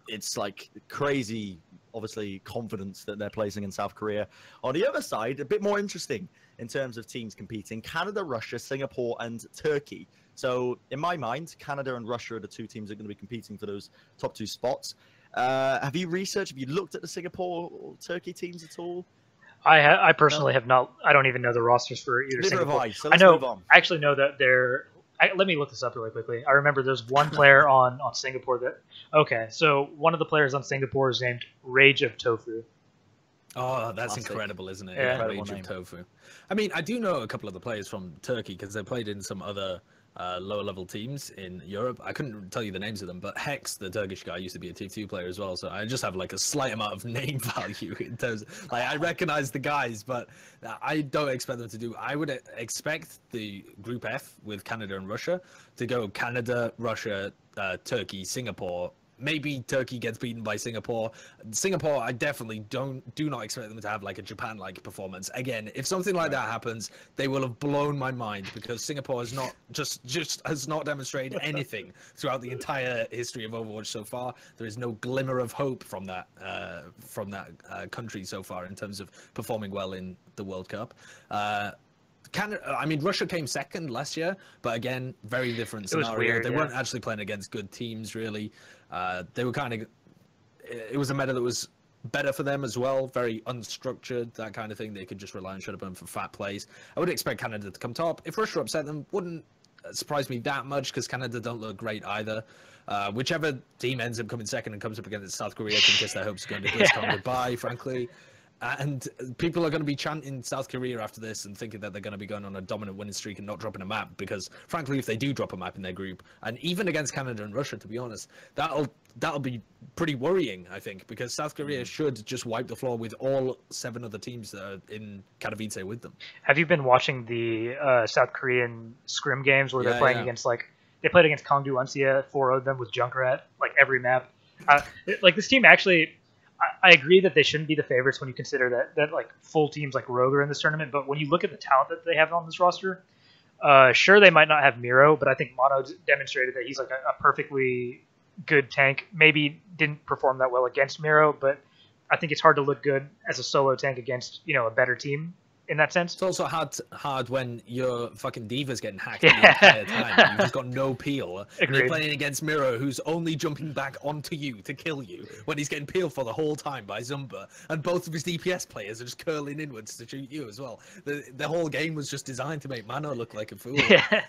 it's like crazy, obviously, confidence that they're placing in South Korea. On the other side, a bit more interesting in terms of teams competing: Canada, Russia, Singapore, and Turkey. So in my mind, Canada and Russia are the two teams that are going to be competing for those top 2 spots. Have you looked at the Singapore or Turkey teams at all? I personally have not. I don't even know the rosters for either Singapore. So I know. I actually know that they're. Let me look this up really quickly. I remember there's one player on Singapore that. Okay, so one of the players on Singapore is named Rage of Tofu. Oh, that's incredible, isn't it? Yeah. Rage of Tofu. I mean, I do know a couple of the players from Turkey because they played in some other lower level teams in Europe. I couldn't tell you the names of them, but Hex, the Turkish guy, used to be a T2 player as well, so I just have like a slight amount of name value in terms of, like, I recognize the guys, but I don't expect them to do. I would expect the Group F with Canada and Russia to go Canada, Russia, Turkey, Singapore. Maybe Turkey gets beaten by Singapore. Singapore, I definitely do not expect them to have like a Japan-like performance. Again, if something like that happens, they will have blown my mind, because Singapore has not just has not demonstrated anything throughout the entire history of Overwatch so far. There is no glimmer of hope from that country so far in terms of performing well in the World Cup. Russia came second last year, but again, very different scenario. It was weird, they weren't actually playing against good teams, really. They were kind of. It was a meta that was better for them as well. Very unstructured, that kind of thing. They could just rely on Shutterburn for fat plays. I would expect Canada to come top. If Russia upset them, wouldn't surprise me that much because Canada don't look great either. Whichever team ends up coming second and comes up against South Korea can kiss their hopes of going to BlizzCon goodbye, frankly. And people are going to be chanting South Korea after this and thinking that they're going to be going on a dominant winning streak and not dropping a map. Because, frankly, if they do drop a map in their group, and even against Canada and Russia, to be honest, that'll be pretty worrying, I think. Because South Korea should just wipe the floor with all 7 other teams that are in Katowice with them. Have you been watching the South Korean scrim games where they're playing against, like, they played against Kangdu Unsia, 4-0'd them with Junkrat, like, every map. Like, this team actually... I agree that they shouldn't be the favorites when you consider that like full teams like Rogue are in this tournament. But when you look at the talent that they have on this roster, sure they might not have Miro, but I think Mono demonstrated that he's like a perfectly good tank. Maybe didn't perform that well against Miro, but I think it's hard to look good as a solo tank against a better team in that sense. It's also hard when your fucking Diva's getting hacked the entire time. You've just got no peel. And you're playing against Miro, who's only jumping back onto you to kill you when he's getting peeled for the whole time by Zumba. And both of his DPS players are just curling inwards to shoot you as well. The whole game was just designed to make Mano look like a fool. Yeah.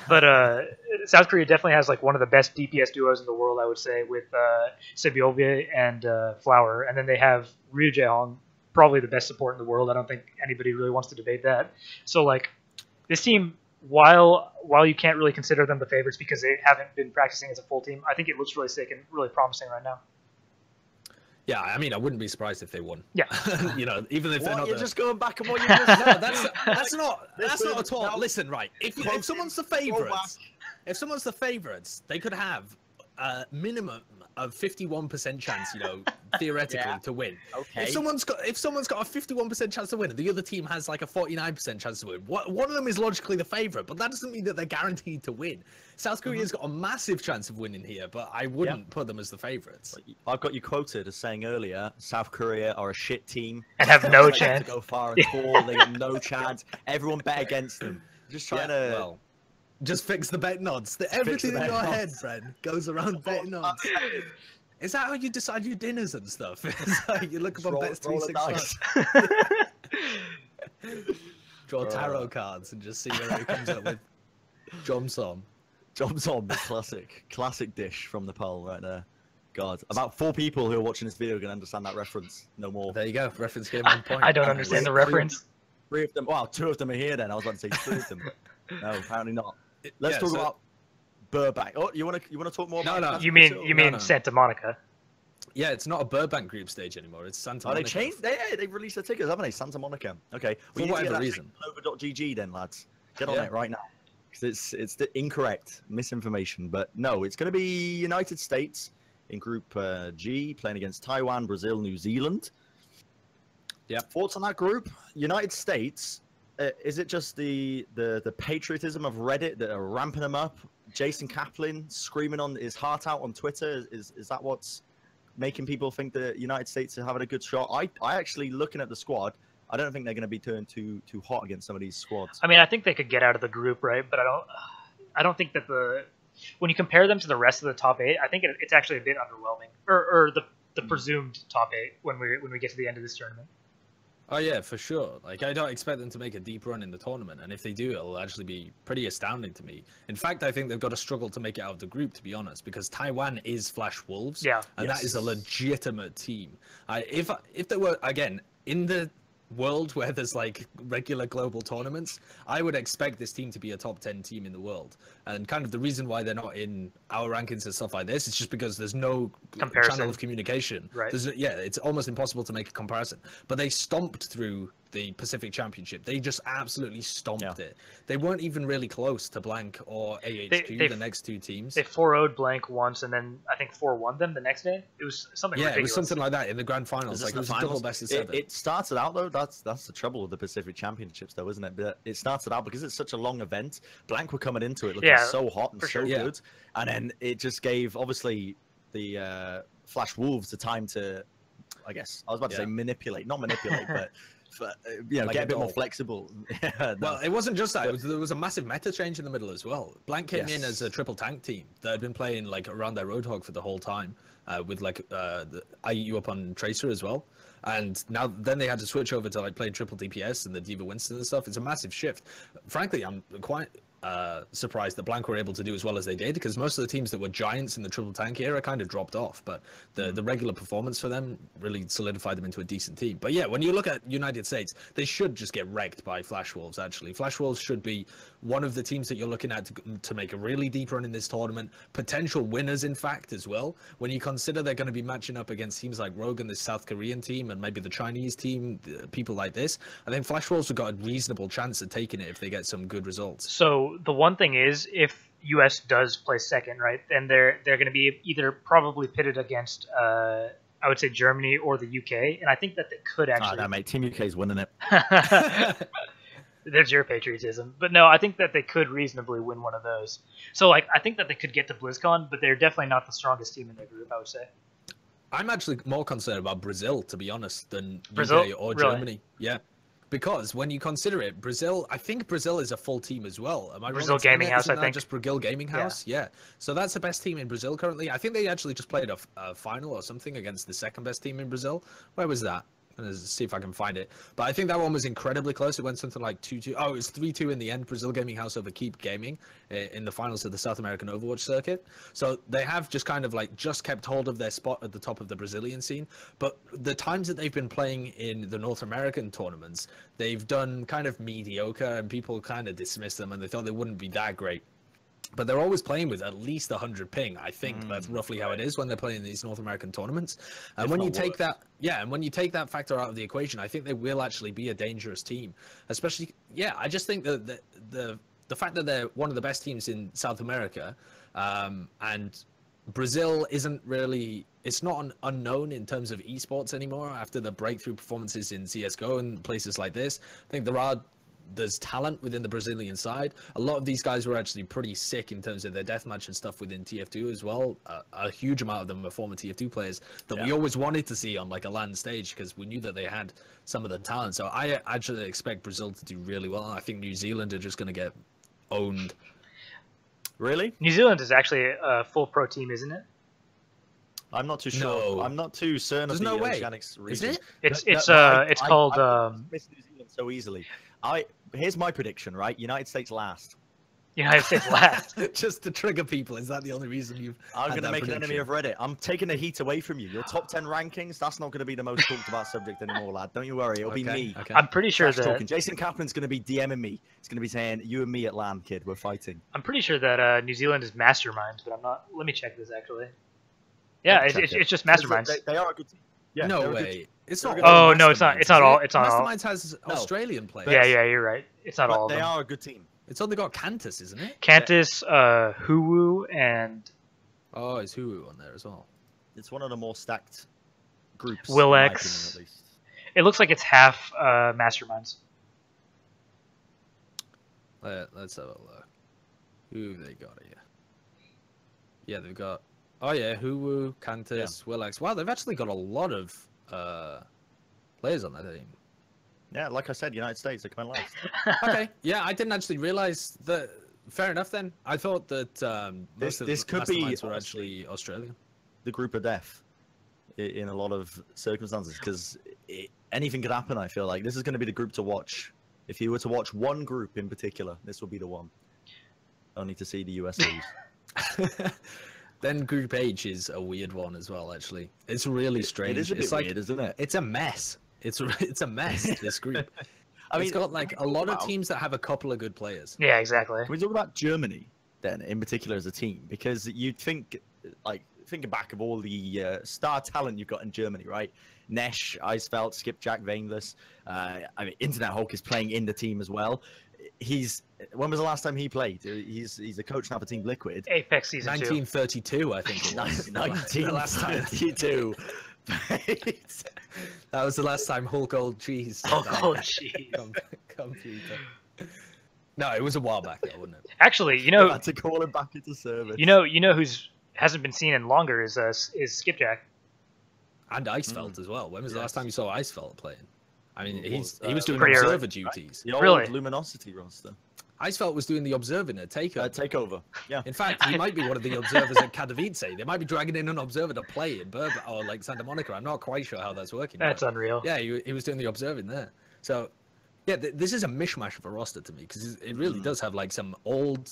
But South Korea definitely has like one of the best DPS duos in the world, I would say, with Sebiolve and Flower. And then they have Ryu Jaehong, probably the best support in the world. I don't think anybody really wants to debate that. So like this team, while you can't really consider them the favorites because they haven't been practicing as a full team, I think it looks really sick and really promising right now. Yeah, I mean, I wouldn't be surprised if they won. Yeah, even if they're not. You're just going back on what you just said. That's not at all. No. Listen, right? If someone's the favorites, they could have a minimum of 51% chance, theoretically, to win. Okay. If someone's got a 51% chance to win, and the other team has like a 49% chance to win, one of them is logically the favorite, but that doesn't mean that they're guaranteed to win. South Korea's got a massive chance of winning here, but I wouldn't put them as the favorites. I've got you quoted as saying earlier, South Korea are a shit team and have no chance to go far at all. They have no chance. Everyone bet against them. Just trying to. Well, just fix the betting odds. Everything in your head, Bren, goes around betting odds. Is that how you decide your dinners and stuff? It's like you look up on Bets 365. Draw tarot cards and just see where it comes up with. Jomsom. Jomsom, the classic dish from Nepal right there. God, about 4 people who are watching this video are going to understand that reference. No more. There you go. Reference game on point. I don't understand the reference. 3 of them. Wow, 2 of them are here then. I was about to say 3 of them. No, apparently not. Let's talk about Burbank. Oh, you want to talk more about No. You mean Santa Monica. Yeah, it's not a Burbank group stage anymore. It's Santa Monica. They changed? They've released the tickets, haven't they? Santa Monica. Okay. For whatever reason. Over.gg then, lads. Get on it right now. Because it's the incorrect misinformation. But no, it's going to be United States in Group G, playing against Taiwan, Brazil, New Zealand. Yeah. Thoughts on that group? United States... is it just the patriotism of Reddit that are ramping them up? Jason Kaplan screaming on his heart out on Twitter. Is that what's making people think that United States are having a good shot? I actually, looking at the squad, I don't think they're going to be turned too hot against some of these squads. I mean, I think they could get out of the group, right? But I don't think that when you compare them to the rest of the top 8, I think it's actually a bit underwhelming, or the presumed top 8 when we get to the end of this tournament. Oh yeah, for sure. Like, I don't expect them to make a deep run in the tournament, and if they do, it'll actually be pretty astounding to me. In fact, I think they've got to struggle to make it out of the group, to be honest, because Taiwan is Flash Wolves, and that is a legitimate team. If there were, again, in the world where there's like regular global tournaments, I would expect this team to be a top 10 team in the world. And kind of the reason why they're not in our rankings and stuff like this is just because there's no channel of communication. Right. It's almost impossible to make a comparison. But they stomped through the Pacific Championship. They just absolutely stomped it. They weren't even really close to Blank or AHQ, the next 2 teams. They 4-0'd Blank once, and then I think 4-1 them the next day. It was something ridiculous. It was something like that in the grand finals. Like, it was a double best of 7. It started out, though, that's the trouble with the Pacific Championships, though, isn't it? But it started out because it's such a long event. Blank were coming into it looking so hot and so good. And then it just gave, obviously, the Flash Wolves the time to, I guess, I was about to say manipulate. Not manipulate, but get a bit more flexible. Well, it wasn't just that. There was a massive meta change in the middle as well. Blank came in as a triple tank team that had been playing like around their Roadhog for the whole time, with like I eat you up on Tracer as well. And now then they had to switch over to like playing triple DPS and the Diva Winston and stuff. It's a massive shift. Frankly, I'm quite surprised that Blank were able to do as well as they did, because most of the teams that were giants in the triple tank era kind of dropped off, but the regular performance for them really solidified them into a decent team. But yeah, when you look at United States, they should just get wrecked by Flash Wolves. Actually, Flash Wolves should be one of the teams that you're looking at to make a really deep run in this tournament, potential winners in fact as well, when you consider they're going to be matching up against teams like Rogue and the South Korean team and maybe the Chinese team, people like this. I think Flash Wolves have got a reasonable chance of taking it if they get some good results. So the one thing is, if US does play second, right, then they're going to be either probably pitted against I would say Germany or the UK, and I think that they could actually. No, mate, Team UK is winning it. There's your patriotism, but no, I think that they could reasonably win one of those. So like, I think that they could get to BlizzCon, but they're definitely not the strongest team in their group, I would say. I'm actually more concerned about Brazil, to be honest, than Brazil? UK or Really? Germany. Yeah. Because when you consider it, Brazil, I think Brazil is a full team as well. Am I Brazil wrong in saying Gaming that? House, Isn't I that think. just Brazil Gaming House? Yeah. So that's the best team in Brazil currently. I think they actually just played a final or something against the second best team in Brazil. Where was that? Let's see if I can find it. But I think that one was incredibly close. It went something like 2-2. Oh, it was 3-2 in the end. Brazil Gaming House over Keep Gaming in the finals of the South American Overwatch circuit. So they have just kind of like just kept hold of their spot at the top of the Brazilian scene. But the times that they've been playing in the North American tournaments, they've done kind of mediocre, and people kind of dismissed them and they thought they wouldn't be that great. But they're always playing with at least 100 ping. I think that's roughly how it is when they're playing these North American tournaments. And when you take that, and when you take that factor out of the equation, I think they will actually be a dangerous team. Especially, I just think that the fact that they're one of the best teams in South America, and Brazil isn't really, it's not unknown in terms of esports anymore after the breakthrough performances in CSGO and places like this. I think there's talent within the Brazilian side. A lot of these guys were actually pretty sick in terms of their deathmatch and stuff within TF2 as well. A huge amount of them are former TF2 players that we always wanted to see on like a LAN stage, because we knew that they had some of the talent. So I actually expect Brazil to do really well. I think New Zealand are just going to get owned. Really? New Zealand is actually a full pro team, isn't it? I'm not too sure. No. I'm not too certain of the Oceanics region. Is it? It's called. I miss New Zealand so easily. Here's my prediction, right? United States last. United States last. Just to trigger people. Is that the only reason you've? I'm going to make an enemy of Reddit. I'm taking the heat away from you. Your top 10 rankings, that's not going to be the most talked about subject anymore, lad. Don't you worry. It'll be me. Okay. I'm pretty sure that talking. Jason Kaplan's going to be DMing me. He's going to be saying, "You and me at LAN, kid. We're fighting." I'm pretty sure that New Zealand is masterminds, but I'm not. Let me check this actually. Yeah, it's just masterminds. They are a good team. Yeah, no way. It's not. Oh no, it's not. It's not all. It's not all. Masterminds has Australian players. Yeah, you're right. It's not all of them. They are a good team. It's only got Cantus, isn't it? Cantus, Huwu, and oh, is Huwu on there as well? It's one of the more stacked groups. Willex. At least. It looks like it's half masterminds. Let's have a look. Who have they got here? Yeah, they've got. Oh yeah, Huwu, Cantus, Willex. Wow, they've actually got a lot of players on that team. Yeah, like I said, United States are coming last. Okay, yeah, I didn't actually realize that. Fair enough then. I thought that most of the masterminds were actually Australian. The group of death in a lot of circumstances, because anything could happen. I feel like this is going to be the group to watch. If you were to watch one group in particular, this will be the one. Only to see the US lose. Then Group H is a weird one as well. Actually, it's really strange. It is a bit weird, isn't it? It's a mess. It's a mess. This group. I mean, it's got like a lot of teams that have a couple of good players. Yeah, exactly. Can we talk about Germany then, in particular as a team? Because you'd think, like, thinking back of all the star talent you've got in Germany, right? Nesh, Eisfeld, Skipjack, Vainless. I mean, Internet Hulk is playing in the team as well. When was the last time he played? He's a coach now for Team Liquid. Apex season 1932, I think it was. 1932. That was the last time Hulk Old Cheese. Hulk Old Cheese. Computer. No, it was a while back though, wasn't it? Actually, you know, I had to call him back into service. You know who's hasn't been seen in longer is Skipjack. And Eisfeld as well. When was the last time you saw Eisfeld playing? I mean, he was doing pretty early. observer duties. The old Really? Luminosity roster. Icefelt was doing the observing at Takeover. Takeover. Yeah. In fact, he might be one of the observers at Katowice. They might be dragging in an observer to play in Burbank or like Santa Monica. I'm not quite sure how that's working. That's unreal. Yeah, he was doing the observing there. So, yeah, this is a mishmash of a roster to me because it really does have like some old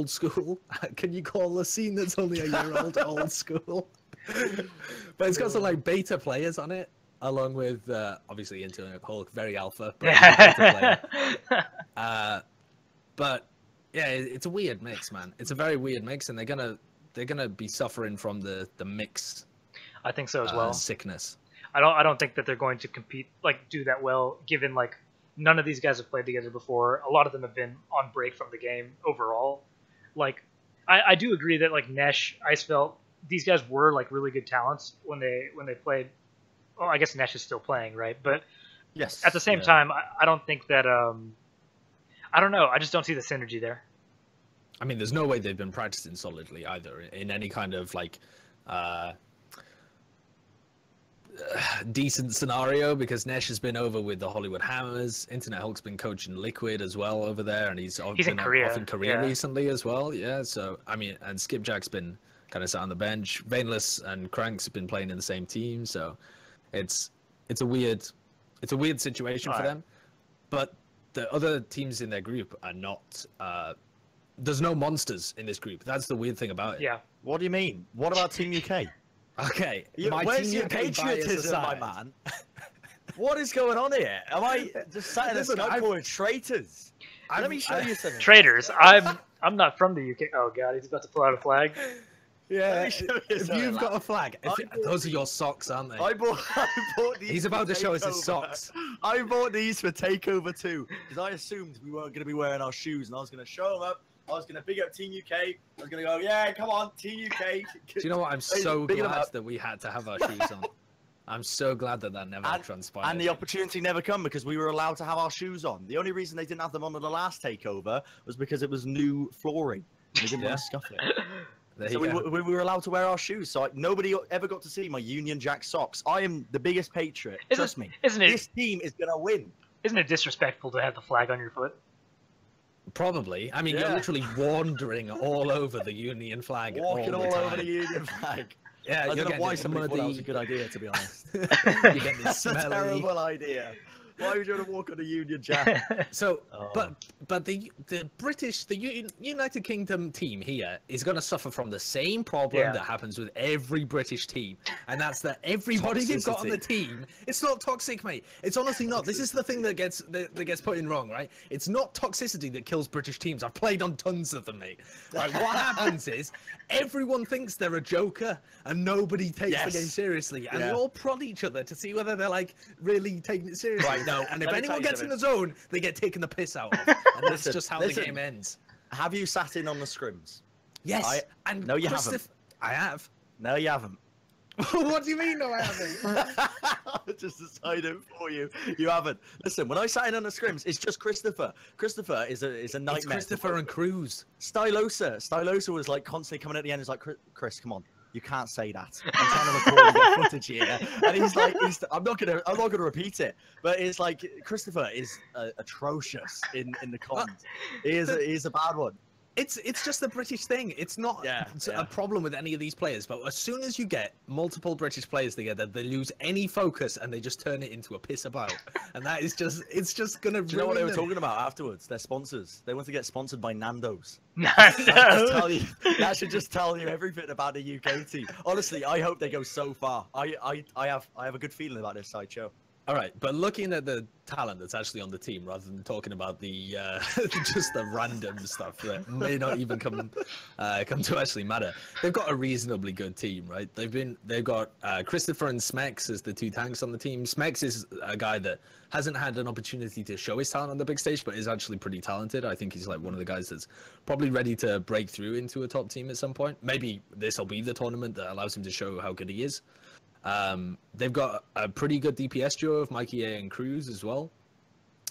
school. Can you call a scene that's only a year old school? But it's got some like beta players on it, along with obviously Internet Hulk, very alpha, but beta player. But yeah, it's a weird mix, man. It's a very weird mix, and they're gonna be suffering from the mix. I think so as well. Sickness. I don't think that they're going to compete do that well, given like none of these guys have played together before. A lot of them have been on break from the game overall. Like I do agree that like Nesh, Icefelt, these guys were like really good talents when they played. Well, I guess Nesh is still playing, right? But yes, at the same time, I don't think that I don't know. I just don't see the synergy there. I mean, there's no way they've been practicing solidly either in any kind of like decent scenario, because Nesh has been over with the Hollywood Hammers. Internet Hulk's been coaching Liquid as well over there, and he's been in Korea. off in Korea recently as well. Yeah, so I mean, and Skipjack's been kind of sat on the bench. Vainless and Cranks have been playing in the same team, so it's a weird situation for them. But the other teams in their group are not. There's no monsters in this group. That's the weird thing about it. Yeah. What do you mean? What about Team UK? Okay. Where's your patriotism, my man? What is going on here? Am I just sat in a Skype call with traitors? Let me show you something. Traitors. I'm not from the UK. Oh god, he's about to pull out a flag. Yeah, if you've got a flag, those are your socks, aren't they? I bought these. He's about to show us his socks. I bought these for Takeover 2 because I assumed we weren't going to be wearing our shoes, and I was going to show them up. I was going to big up Team UK. I was going to go, yeah, come on, Team UK. Do you know what? I'm so glad that we had to have our shoes on. I'm so glad that never transpired. And the opportunity never come because we were allowed to have our shoes on. The only reason they didn't have them on the last Takeover was because it was new flooring. They didn't want to scuff it. So we were allowed to wear our shoes, so nobody ever got to see my Union Jack socks. I am the biggest patriot. Trust me. This team is going to win. Isn't it disrespectful to have the flag on your foot? Probably. I mean, you're literally wandering all over the Union flag. Walking all over the Union flag. Yeah, I don't know why somebody thought that was a good idea, to be honest. You get this That's a terrible idea. Why would you want to walk on a Union Jack? So, but the British, the United Kingdom team here is going to suffer from the same problem that happens with every British team, and that's that everybody they've got on the team, it's not toxic, mate. It's honestly not. This is the thing that gets put in wrong, right? It's not toxicity that kills British teams. I've played on tons of them, mate. Right? What happens is everyone thinks they're a joker, and nobody takes the game seriously, and they all prod each other to see whether they're like really taking it seriously. Right. No, and if anyone gets in the zone, they get taken the piss out of. And that's just how the game ends. Have you sat in on the scrims? Yes. No, you haven't. I have. No, you haven't. What do you mean, no, I haven't? Just decided for you. You haven't. Listen, when I sat in on the scrims, it's just Christopher. Christopher is a nightmare. It's Christopher and Cruz. Stylosa was like constantly coming at the end. He's like, Chris, come on. You can't say that. I'm trying to record and get footage here, and he's like, I'm not gonna repeat it. But it's like Christopher is atrocious in the comms. He is a bad one. It's just a British thing. It's not a problem with any of these players. But as soon as you get multiple British players together, they lose any focus and they just turn it into a piss about. And that is it's just gonna. Do you know what they were talking about afterwards? Their sponsors. They want to get sponsored by Nando's. That should just tell you everything about the UK team. Honestly, I hope they go so far. I have a good feeling about this Sideshow. All right, but looking at the talent that's actually on the team, rather than talking about the just the random stuff that may not even come to actually matter, they've got a reasonably good team, right? They've got Christopher and Smex as the two tanks on the team. Smex is a guy that hasn't had an opportunity to show his talent on the big stage, but is actually pretty talented. I think he's like one of the guys that's probably ready to break through into a top team at some point. Maybe this will be the tournament that allows him to show how good he is. They've got a pretty good DPS duo of Mikey A and Cruz as well.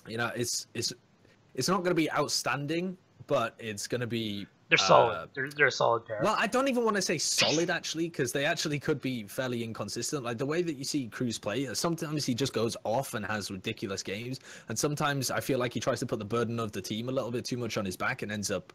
You know, it's not going to be outstanding, but it's going to be They're solid. They're a solid pair. Well, I don't even want to say solid, actually, because they actually could be fairly inconsistent. Like, the way that you see Cruz play, sometimes he just goes off and has ridiculous games, and sometimes I feel like he tries to put the burden of the team a little bit too much on his back and ends up,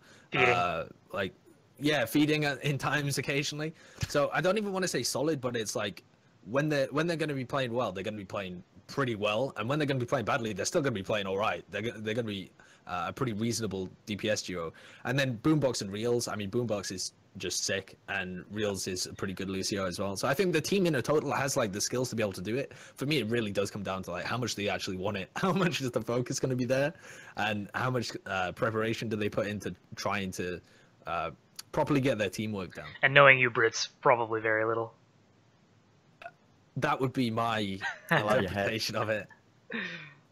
feeding in times occasionally. So I don't even want to say solid, but it's like, when they're going to be playing well, they're going to be playing pretty well, and when they're going to be playing badly, they're still going to be playing all right. They're going to be a pretty reasonable DPS duo. And then Boombox and Reels, I mean, Boombox is just sick, and Reels is a pretty good Lucio as well. So I think the team in a total has like the skills to be able to do it. For me, it really does come down to like how much do they actually want it, how much is the focus going to be there, and how much preparation do they put into trying to properly get their teamwork down. And knowing you Brits, probably very little. That would be my interpretation of it.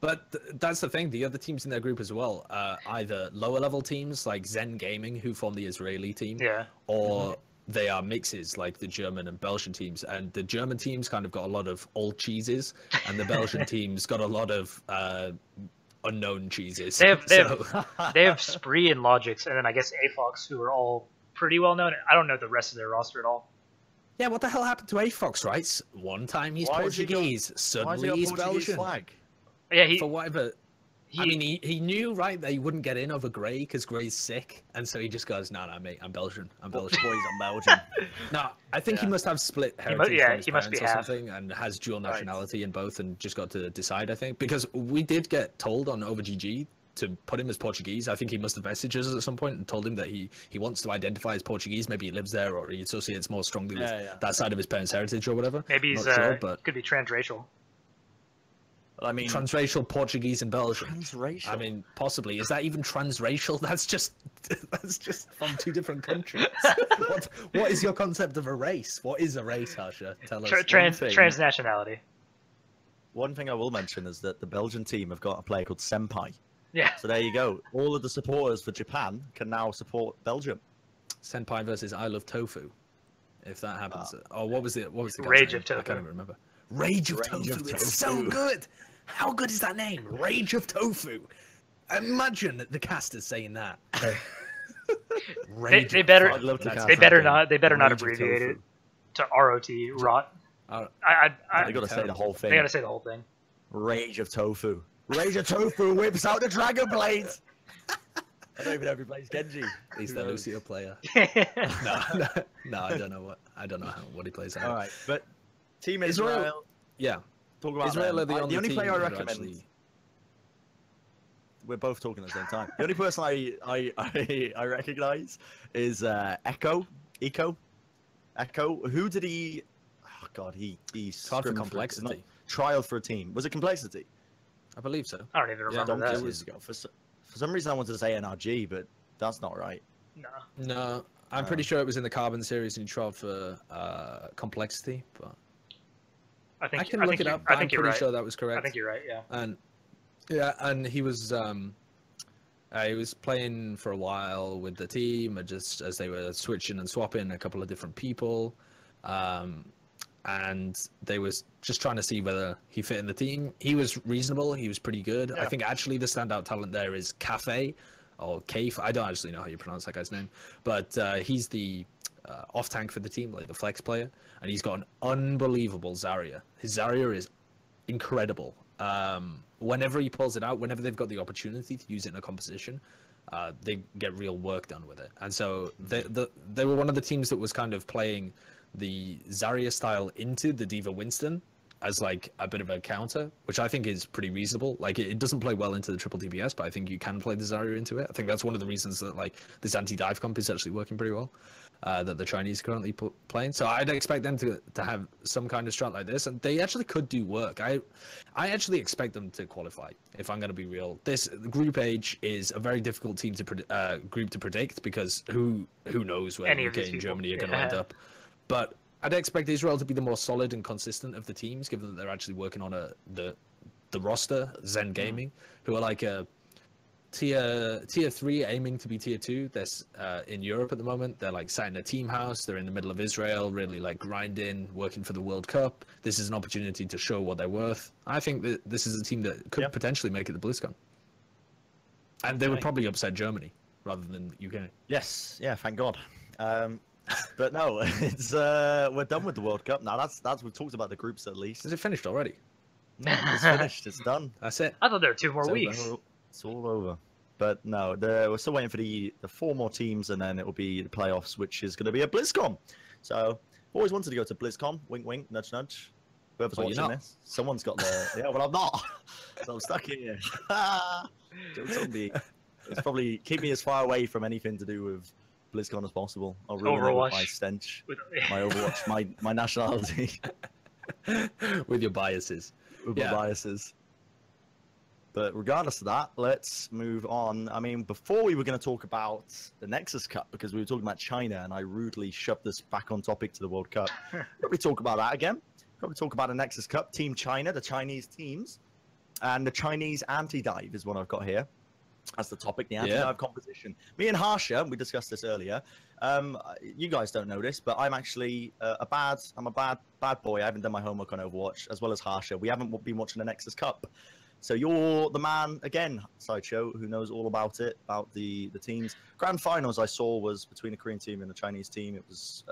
But that's the thing. The other teams in their group as well, either lower level teams like Zen Gaming, who form the Israeli team, or they are mixes like the German and Belgian teams. And the German teams kind of got a lot of old cheeses, and the Belgian teams got a lot of unknown cheeses. They have Spree and Logix, and then I guess AFOX, who are all pretty well known. I don't know the rest of their roster at all. Yeah, what the hell happened to AFOX, right? One time he's Portuguese, suddenly he's Belgian. Flag? Yeah, for whatever. I mean, he knew, right, that he wouldn't get in over Gray because Gray's sick, and so he just goes, "No, mate, I'm Belgian. I'm Belgian. Boys, I'm Belgian." No, I think he must have split heritage. He must be or something, and has dual nationality in both, and just got to decide. I think because we did get told on over.gg to put him as Portuguese. I think he must have messaged us at some point and told him that he wants to identify as Portuguese. Maybe he lives there, or he associates more strongly with that side of his parents' heritage, or whatever. Maybe he's could be transracial. I mean, transracial Portuguese and Belgian. Transracial. I mean, possibly. Is that even transracial? That's just from two different countries. What is your concept of a race? What is a race, Harsha? Tell us. Transnationality. One thing I will mention is that the Belgian team have got a player called Senpai. Yeah. So there you go. All of the supporters for Japan can now support Belgium. Senpai versus I Love Tofu. If that happens. Oh, what was it? What was the guy's Rage name? of Tofu. I can't even remember. Rage of Tofu. It's so good. How good is that name? Rage of Tofu. Imagine the casters saying that. They better not abbreviate it to ROT. Rot. They gotta say the whole thing. They gotta say the whole thing. Rage of Tofu. Rage of Tofu whips out the Dragon Blade. I don't even know if he plays Genji. He's the Lucio player. No, I don't know what he plays. All right, but Team Israel. Yeah. Talk about Israel are the only player I recommend. Actually... We're both talking at the same time. The only person I recognize is Echo. Who did he? Oh God, he tried for Complexity. Trial for a team. Was it Complexity? I believe so. I don't even remember that. Years ago. For some reason, I wanted to say NRG, but that's not right. No, I'm pretty sure it was in the Carbon series and he tried for Complexity, but. I can look it up. I'm pretty sure that was correct. I think you're right. Yeah. And he was playing for a while with the team, just as they were switching and swapping a couple of different people, and they was just trying to see whether he fit in the team. He was reasonable. He was pretty good. Yeah. I think actually the standout talent there is Cafe or Kafe. I don't actually know how you pronounce that guy's name, but he's the off tank for the team, like the flex player, and he's got an unbelievable Zarya. His Zarya is incredible. Whenever he pulls it out, whenever they've got the opportunity to use it in a composition, they get real work done with it. And so they were one of the teams that was kind of playing the Zarya style into the D.Va Winston as like a bit of a counter, which I think is pretty reasonable. Like it doesn't play well into the triple DPS, but I think you can play the Zarya into it. I think that's one of the reasons that like this anti-dive comp is actually working pretty well. That the Chinese are currently playing. So I'd expect them to have some kind of strat like this, and they actually could do work. I actually expect them to qualify, if I'm going to be real. This Group H is a very difficult team to group to predict, because who knows where UK and Germany are going to end up. But I'd expect Israel to be the more solid and consistent of the teams, given that they're actually working on the roster, Zen Gaming, who are like a tier 3 aiming to be tier 2. They're in Europe at the moment. They're like sat in a team house. They're in the middle of Israel, really like grinding, working for the World Cup. This is an opportunity to show what they're worth. I think that this is a team that could potentially make it to BlizzCon. And they would probably upset Germany, rather than UK. Yes, yeah, thank God. But no, it's we're done with the World Cup now. That's we've talked about the groups at least. Is it finished already? No, it's finished. It's done. That's it. I thought there were 2 more It's weeks. over. It's all over. But no, we're still waiting for the 4 more teams, and then it will be the playoffs, which is going to be at BlizzCon. So always wanted to go to BlizzCon. Wink, wink, nudge, nudge. Whoever's watching this, someone's got the. Yeah, well, I'm not. So I'm stuck here. It's probably keep me as far away from anything to do with BlizzCon as possible. I'll ruin it with my stench, my Overwatch, my nationality. With your biases. With my biases. But regardless of that, let's move on. I mean, before we were going to talk about the Nexus Cup, because we were talking about China, and I rudely shoved this back on topic to the World Cup. Probably talk about that again. Probably talk about the Nexus Cup, Team China, the Chinese teams, and the Chinese anti-dive is what I've got here as the topic, the anti-dive composition. Me and Harsha, we discussed this earlier. You guys don't know this, but I'm actually I'm a bad boy. I haven't done my homework on Overwatch, as well as Harsha. We haven't been watching the Nexus Cup. So you're the man, again, Sideshow, who knows all about it, about the teams. Grand finals I saw was between the Korean team and the Chinese team. It was...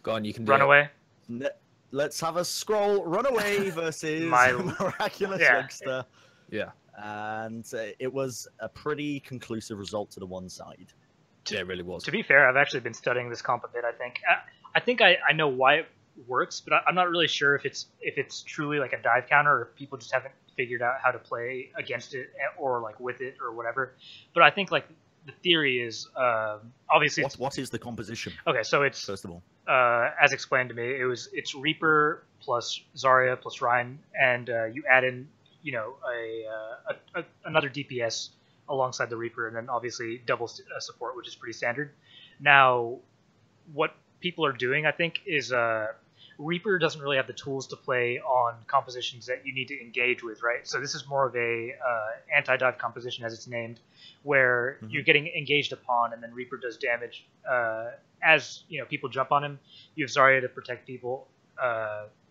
Go on, you can do Runaway. Let's have a scroll. Runaway versus Miraculous Youngster. Yeah. And it was a pretty conclusive result to the one side. Yeah, it really was. To be fair, I've actually been studying this comp a bit, I think I know why it works, but I'm not really sure if it's truly like a dive counter, or if people just haven't figured out how to play against it or like with it or whatever. But I think like the theory is obviously what is the composition? Okay, so it's first of all, as explained to me, it's Reaper plus Zarya plus Ryan, and you add in another DPS alongside the Reaper, and then obviously double support, which is pretty standard. Now, what people are doing, I think, is Reaper doesn't really have the tools to play on compositions that you need to engage with, right? So this is more of a anti-dive composition, as it's named, where you're getting engaged upon, and then Reaper does damage as people jump on him. You have Zarya to protect people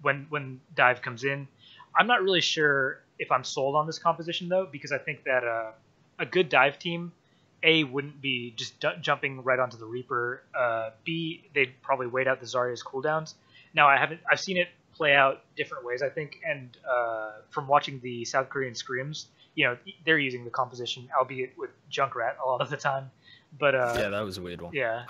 when dive comes in. I'm not really sure if I'm sold on this composition though, because I think that a good dive team, A, wouldn't be just jumping right onto the Reaper. B, they'd probably wait out the Zarya's cooldowns. Now I've seen it play out different ways, I think, and from watching the South Korean scrims, they're using the composition, albeit with Junkrat a lot of the time. But yeah, that was a weird one. Yeah,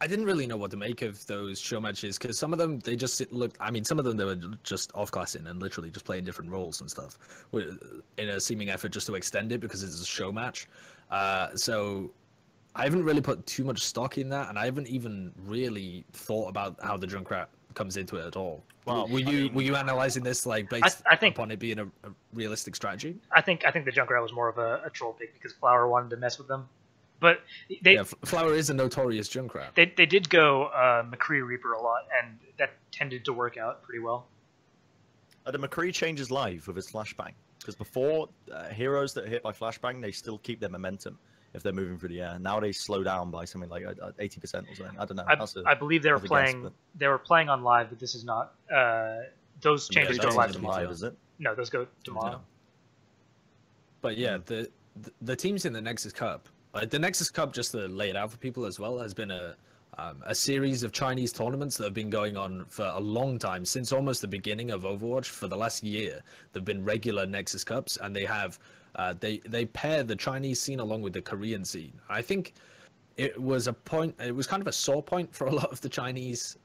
I didn't really know what to make of those show matches, because some of them, they just looked, some of them, they were just off-classing and literally just playing different roles and stuff in a seeming effort just to extend it because it's a show match. So I haven't really put too much stock in that, and I haven't even really thought about how the Junkrat comes into it at all. Well, were you analyzing this like based upon it being a realistic strategy? I think the Junkrat was more of a troll pick because Flower wanted to mess with them. But Flower is a notorious Junkrat. They did go McCree Reaper a lot, and that tended to work out pretty well. The McCree changes live with his flashbang, because before heroes that are hit by flashbang, they still keep their momentum if they're moving through the air. Now they slow down by something like 80% or something. I don't know. I believe they were playing. They were playing on live, but this is not. Those changes go live, is it? No, those go tomorrow. No. But yeah, the teams in the Nexus Cup. The Nexus Cup, just to lay it out for people as well, has been a series of Chinese tournaments that have been going on for a long time, since almost the beginning of Overwatch. For the last year, there've been regular Nexus Cups, and they have they pair the Chinese scene along with the Korean scene. I think it was kind of a sore point for a lot of the Chinese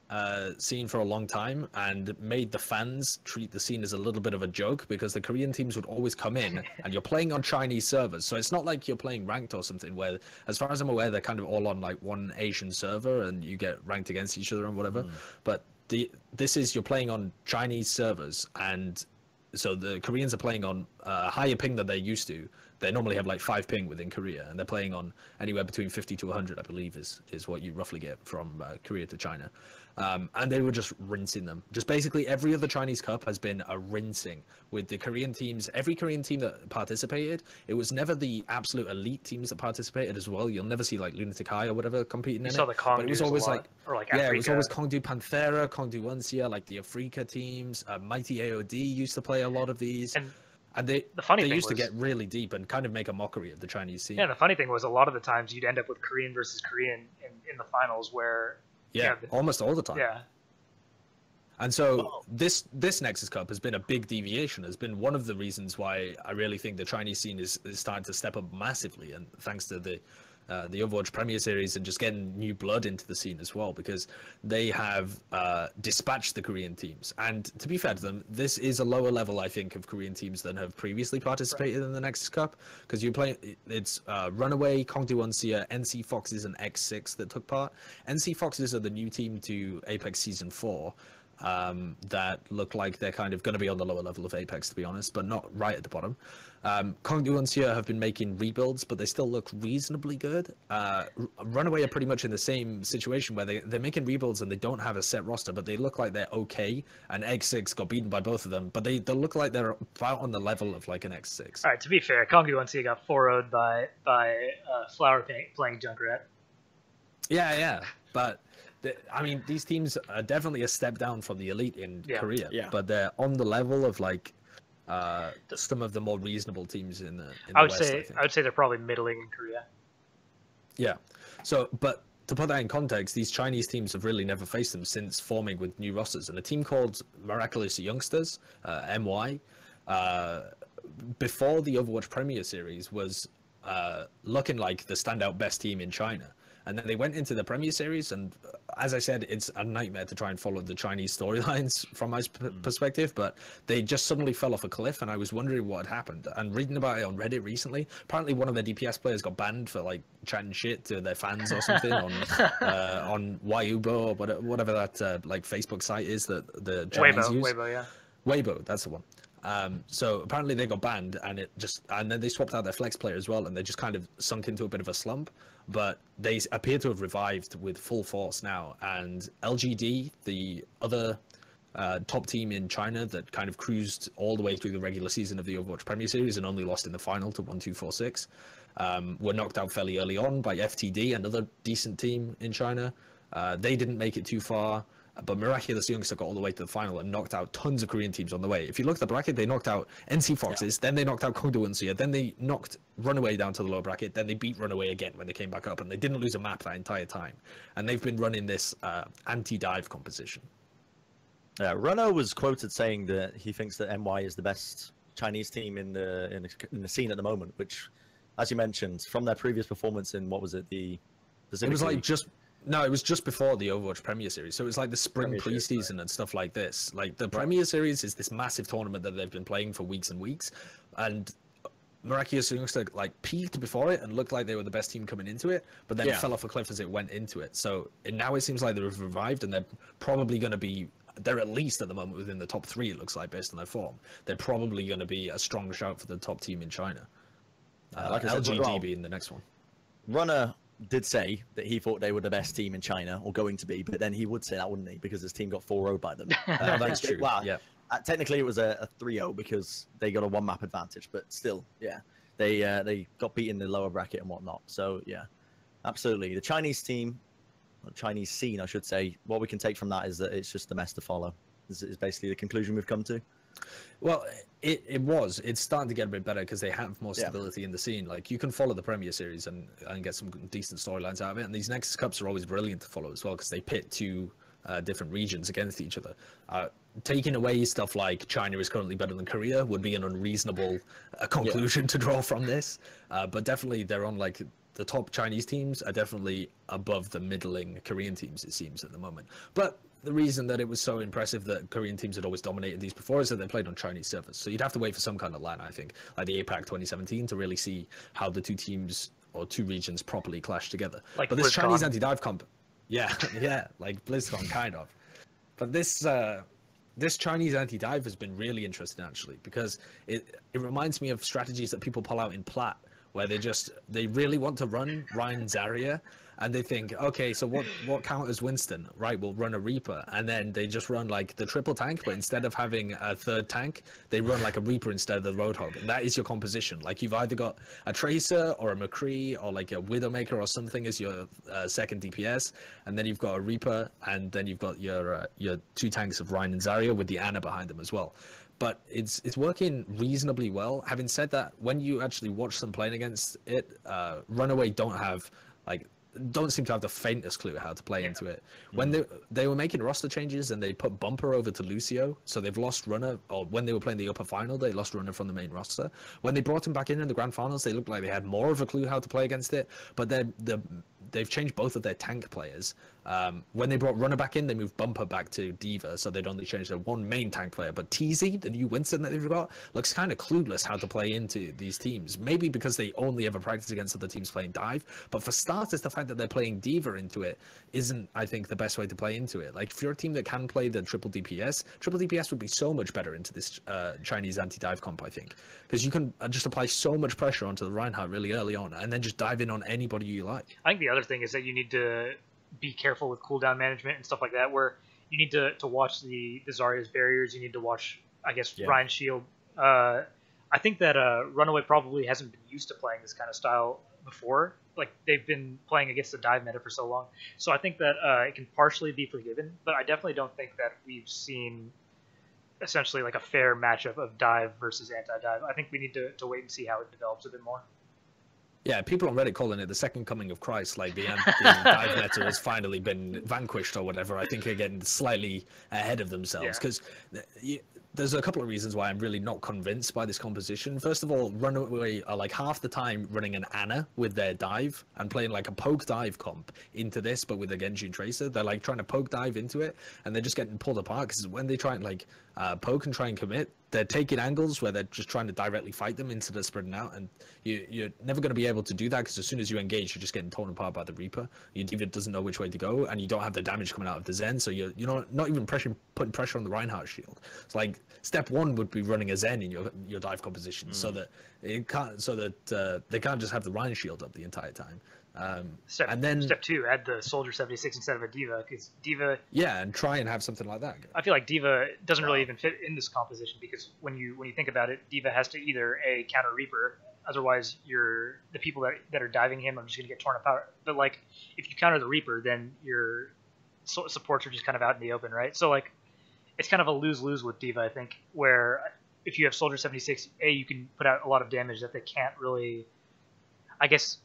scene for a long time, and made the fans treat the scene as a little bit of a joke, because the Korean teams would always come in and you're playing on Chinese servers, so it's not like you're playing ranked or something where, as far as I'm aware, they're kind of all on like one Asian server and you get ranked against each other and whatever. But this is, you're playing on Chinese servers, and so the Koreans are playing on a higher ping than they're used to. They normally have like 5 ping within Korea, and they're playing on anywhere between 50 to 100, I believe, is what you roughly get from Korea to China. And they were just rinsing them. Just basically every other Chinese Cup has been a rinsing with the Korean teams. Every Korean team that participated, it was never the absolute elite teams that participated as well. You'll never see like Lunatic High or whatever competing in it. But it was always like Africa. It was always Kongdu Panthera, Kongdu Uncia, like the Africa teams. Mighty AOD used to play a lot of these. And they funny thing used to was, get really deep and kind of make a mockery of the Chinese scene. Yeah, the funny thing was a lot of the times you'd end up with Korean versus Korean in the finals where... Yeah, almost all the time. Yeah. And so this Nexus Cup has been a big deviation. Has been one of the reasons why I really think the Chinese scene is starting to step up massively, and thanks to the Overwatch Premier Series and just getting new blood into the scene as well, because they have dispatched the Korean teams. And to be fair to them, this is a lower level, I think, of Korean teams than have previously participated in the Nexus Cup, because you play it's Runaway, Kongdu Uncia, NC Foxes, and X6 that took part. NC Foxes are the new team to Apex Season 4. That look like they're kind of going to be on the lower level of Apex, to be honest, but not right at the bottom. Kongdu Uncia have been making rebuilds, but they still look reasonably good. Runaway are pretty much in the same situation where they're making rebuilds and they don't have a set roster, but they look like they're okay. And X6 got beaten by both of them, but they look like they're about on the level of like an X6. All right, to be fair, Kongdu Uncia got 4-0'd by Flower playing Junkrat. Yeah, but... I mean, these teams are definitely a step down from the elite in Korea, but they're on the level of like some of the more reasonable teams in the West, I would say they're probably middling in Korea. Yeah. So, but to put that in context, these Chinese teams have really never faced them since forming with new rosters. And a team called Miraculous Youngsters, MY, before the Overwatch Premier Series was looking like the standout best team in China. And then they went into the Premier Series, and as I said, it's a nightmare to try and follow the Chinese storylines from my perspective, but they just suddenly fell off a cliff, and I was wondering what had happened. And reading about it on Reddit recently, apparently one of their DPS players got banned for like chatting shit to their fans or something on Weibo or whatever that like Facebook site is that the Chinese use. Weibo, yeah. Weibo, that's the one. So apparently they got banned, and then they swapped out their flex player as well, and they just kind of sunk into a bit of a slump. But they appear to have revived with full force now, and LGD, the other top team in China that kind of cruised all the way through the regular season of the Overwatch Premier Series and only lost in the final to 1246, were knocked out fairly early on by FTD, another decent team in China. They didn't make it too far. But Miraculous Youngster got all the way to the final and knocked out tons of Korean teams on the way. If you look at the bracket, they knocked out NC Foxes, then they knocked out Kongdu Uncia, then they knocked Runaway down to the lower bracket, then they beat Runaway again when they came back up, and they didn't lose a map that entire time. And they've been running this anti-dive composition. Yeah, Runo was quoted saying that he thinks that MY is the best Chinese team in the scene at the moment, which, as you mentioned, from their previous performance in, what was it, the Pacific It was like League? No, it was just before the Overwatch Premier Series. So it was like the spring preseason and stuff like this. Like the Premier Series is this massive tournament that they've been playing for weeks and weeks. And Miraculous Youngster like peaked before it and looked like they were the best team coming into it, but then it fell off a cliff as it went into it. So now it seems like they've revived, and they're probably going to be, they're at least at the moment within the top 3, it looks like, based on their form. They're probably going to be a strong shout for the top team in China. Like LGD being the next one. Runner did say that he thought they were the best team in China, or going to be, but then he would say that, wouldn't he? Because his team got 4-0 by them. That's true. Well, yeah. Technically it was a 3-0 because they got a 1-map advantage, but still, yeah. They got beat in the lower bracket and whatnot. So, yeah, absolutely. The Chinese team, or Chinese scene, I should say, what we can take from that is that it's just the mess to follow. Is basically the conclusion we've come to. Well, it's starting to get a bit better because they have more stability in the scene. Like, you can follow the Premier Series and get some decent storylines out of it. And these Nexus Cups are always brilliant to follow as well because they pit two different regions against each other. Taking away stuff like China is currently better than Korea would be an unreasonable conclusion to draw from this. But definitely they're on, like, the top Chinese teams are definitely above the middling Korean teams, it seems, at the moment. But the reason that it was so impressive that Korean teams had always dominated these before is that they played on Chinese servers. So you'd have to wait for some kind of LAN, I think, like the APAC 2017, to really see how the two teams or two regions properly clash together. Like but this BlizzCon. Chinese anti-dive comp, yeah, like BlizzCon, kind of. But this Chinese anti-dive has been really interesting, actually, because it reminds me of strategies that people pull out in Plat, where they really want to run Ryan Zarya, and they think, okay, so what counters Winston? Right, we'll run a Reaper, and then they just run like the triple tank, but instead of having a third tank, they run like a Reaper instead of the Roadhog, and that is your composition. Like, you've either got a Tracer or a McCree or like a Widowmaker or something as your second DPS, and then you've got a Reaper, and then you've got your two tanks of Ryan and Zarya with the Ana behind them as well. but it's working reasonably well. Having said that, when you actually watch them playing against it, Runaway don't seem to have the faintest clue how to play into it. When they were making roster changes and they put Bumper over to Lucio, so they've lost Runner, or when they were playing the upper final, they lost Runner from the main roster. When they brought him back in the grand finals, they looked like they had more of a clue how to play against it, but they've changed both of their tank players. When they brought Runner back in, they moved Bumper back to Diva, so they'd only changed their one main tank player. But TZ, the new Winston that they've got, looks kind of clueless how to play into these teams. Maybe because they only ever practice against other teams playing dive. But for starters, the fact that they're playing Diva into it isn't, I think, the best way to play into it. Like, if you're a team that can play the triple DPS would be so much better into this Chinese anti-dive comp, I think. Because you can just apply so much pressure onto the Reinhardt really early on, and then just dive in on anybody you like. I think the other thing is that you need to be careful with cooldown management and stuff like that, where you need to watch the Zarya's barriers. You need to watch, I guess, Ryan's shield. I think that Runaway probably hasn't been used to playing this kind of style before. Like, they've been playing against the dive meta for so long. So I think that it can partially be forgiven, but I definitely don't think that we've seen essentially like a fair matchup of dive versus anti-dive. I think we need to wait and see how it develops a bit more. Yeah, people on Reddit calling it the second coming of Christ, like the dive meta has finally been vanquished or whatever. I think they're getting slightly ahead of themselves because there's a couple of reasons why I'm really not convinced by this composition. First of all, Runaway are like half the time running an Ana with their dive and playing like a poke dive comp into this, but with a Genji Tracer. They're like trying to poke dive into it, and they're just getting pulled apart because when they try and like poke and try and commit, they're taking angles where they're just trying to directly fight them instead of spreading out, and you're never going to be able to do that because as soon as you engage, you're just getting torn apart by the Reaper. Your Diva doesn't know which way to go, and you don't have the damage coming out of the Zen, so you're not even putting pressure on the Reinhardt shield. It's like step one would be running a Zen in your dive composition, so that they can't just have the Ryan shield up the entire time. And then step two, add the Soldier 76 instead of a Diva, because Diva. Yeah, and try and have something like that. I feel like Diva doesn't really even fit in this composition because when you think about it, Diva has to either a counter Reaper, otherwise the people that are diving him are just going to get torn apart. But like if you counter the Reaper, then your supports are just kind of out in the open, right? So like it's kind of a lose-lose with Diva, I think, where if you have Soldier 76, you can put out a lot of damage that they can't really, I guess.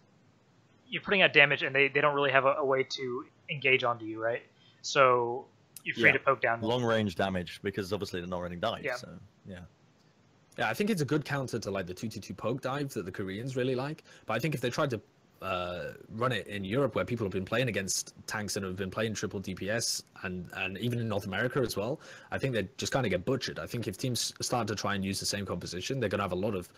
You're putting out damage, and they don't really have a way to engage onto you, right? So you're free to poke down. Long range damage, because obviously they're not running dive. Yeah. So, yeah, I think it's a good counter to like the 2-2-2 poke dive that the Koreans really like. But I think if they tried to run it in Europe, where people have been playing against tanks and have been playing triple DPS, and even in North America as well, I think they just kind of get butchered. I think if teams start to try and use the same composition, they're going to have a lot of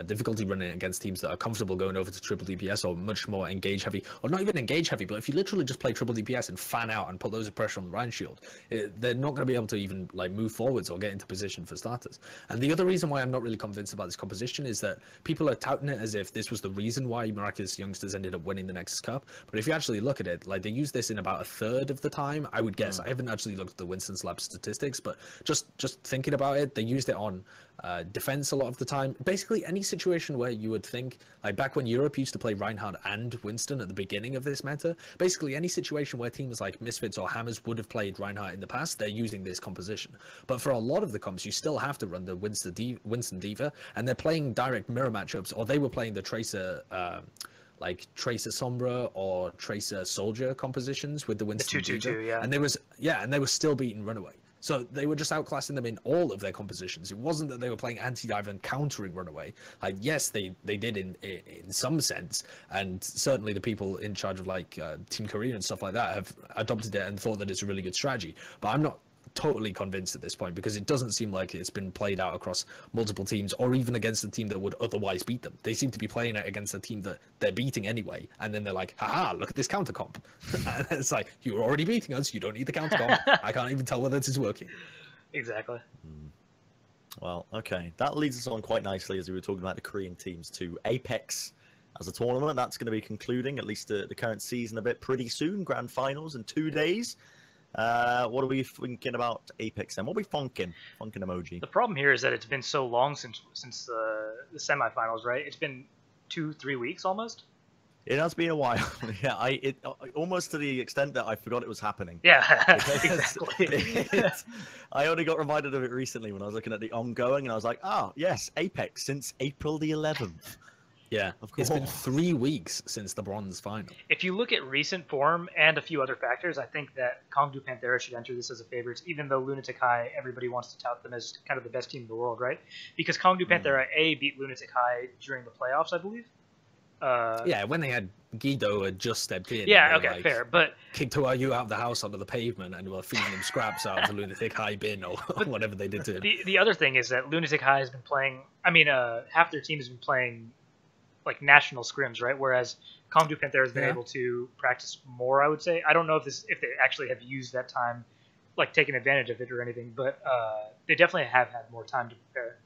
difficulty running against teams that are comfortable going over to triple DPS or much more engage heavy, or not even engage heavy, but if you literally just play triple DPS and fan out and put loads of pressure on the Ryan shield, they're not going to be able to even like move forwards or get into position for starters. And the other reason why I'm not really convinced about this composition is that people are touting it as if this was the reason why Miraculous Youngsters ended up winning the Nexus Cup. But if you actually look at it, like they use this in about a third of the time, I would guess. I haven't actually looked at the Winston's Lab statistics, but just thinking about it, they used it on defense a lot of the time. Basically any situation where you would think, like back when Europe used to play Reinhardt and Winston at the beginning of this meta, basically any situation where teams like Misfits or Hammers would have played Reinhardt in the past, they're using this composition. But for a lot of the comps, you still have to run the Winston Diva, and they're playing direct mirror matchups, or they were playing the Tracer like Tracer Sombra or Tracer Soldier compositions with the Winston Diva. And they were still beating Runaway. So they were just outclassing them in all of their compositions. It wasn't that they were playing anti-dive and countering Runaway. Like, yes, they did in some sense, and certainly the people in charge of like Team Korea and stuff like that have adopted it and thought that it's a really good strategy. But I'm not totally convinced at this point, because it doesn't seem like it's been played out across multiple teams or even against a team that would otherwise beat them. They seem to be playing it against a team that they're beating anyway, and then they're like, haha, look at this counter comp. And it's like, you were already beating us, you don't need the counter comp. I can't even tell whether this is working. Exactly. Well, okay, that leads us on quite nicely, as we were talking about the Korean teams, to Apex as a tournament. That's going to be concluding at least the current season a bit pretty soon. Grand finals in 2 days. What are we thinking about Apex then? What are we funking? Funking emoji. The problem here is that it's been so long since the semifinals, right? It's been 2-3 weeks almost. It has been a while. Yeah, almost to the extent that I forgot it was happening. Yeah, exactly. I only got reminded of it recently when I was looking at the ongoing, and I was like, oh, yes, Apex since April the 11th. Yeah, Of course. it's been 3 weeks since the bronze final. If you look at recent form and a few other factors, I think that Kongdu Panthera should enter this as a favorite, even though Lunatic High, everybody wants to tout them as kind of the best team in the world, right? Because Kongdu Panthera, beat Lunatic High during the playoffs, I believe. Yeah, when they had Guido had just stepped in. Yeah, okay, fair. But kicked you out of the house onto the pavement and were feeding them scraps out of the Lunatic High bin or whatever they did to him. The other thing is that Lunatic High has been playing. I mean, half their team has been playing like national scrims, right? Whereas Kongdu Panthera has been able to practice more. I would say. I don't know if they actually have used that time, like taken advantage of it or anything, but they definitely have had more time to prepare.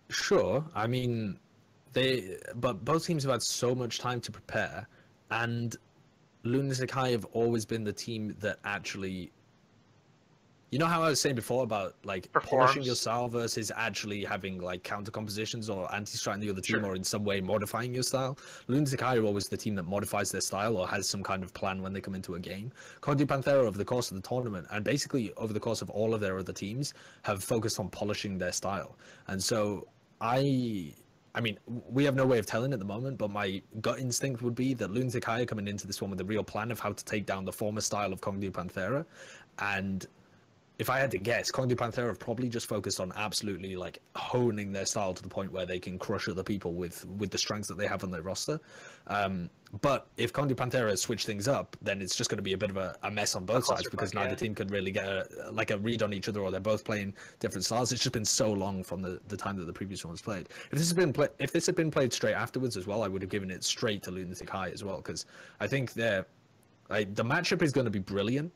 Sure, I mean. But both teams have had so much time to prepare, and Lunatic High have always been the team that actually, you know how I was saying before about like polishing your style versus actually having like counter compositions or anti-striking the other team or in some way modifying your style. Lunatic High are always the team that modifies their style or has some kind of plan when they come into a game. Kongdu Panthera over the course of the tournament and basically over the course of all of their other teams have focused on polishing their style, and so I mean, we have no way of telling at the moment, but my gut instinct would be that Lunatic High are coming into this one with a real plan of how to take down the former style of Kongdu Panthera. And if I had to guess, Kongdu Panthera have probably just focused on absolutely like honing their style to the point where they can crush other people with the strengths that they have on their roster. But if Kongdu Panthera switch things up, then it's just going to be a bit of a mess on both sides because neither team could really get a read on each other, or they're both playing different styles. It's just been so long from the time that the previous one was played. If this had been played straight afterwards as well, I would have given it straight to Lunatic High as well, because I think the matchup is going to be brilliant.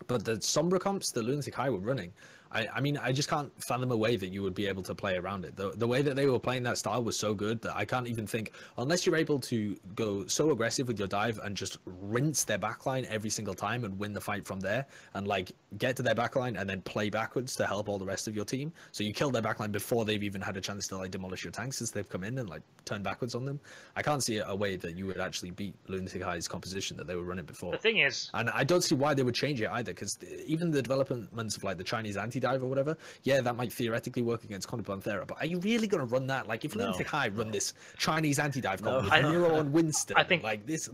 But the Sombra comps that Lunatic High were running, I mean, I just can't fathom a way that you would be able to play around it. The way that they were playing that style was so good that I can't even think, unless you're able to go so aggressive with your dive and just rinse their backline every single time and win the fight from there, and like get to their backline and then play backwards to help all the rest of your team. So you kill their backline before they've even had a chance to like demolish your tanks as they've come in and like turn backwards on them. I can't see a way that you would actually beat Lunatic High's composition that they were running before. The thing is, and I don't see why they would change it either, because even the developments of like the Chinese anti-dive or whatever, yeah, that might theoretically work against Kongdu Panthera, but are you really going to run that? Like, if Lunatic High run this Chinese anti-dive comp with Nero and Winston, I think like this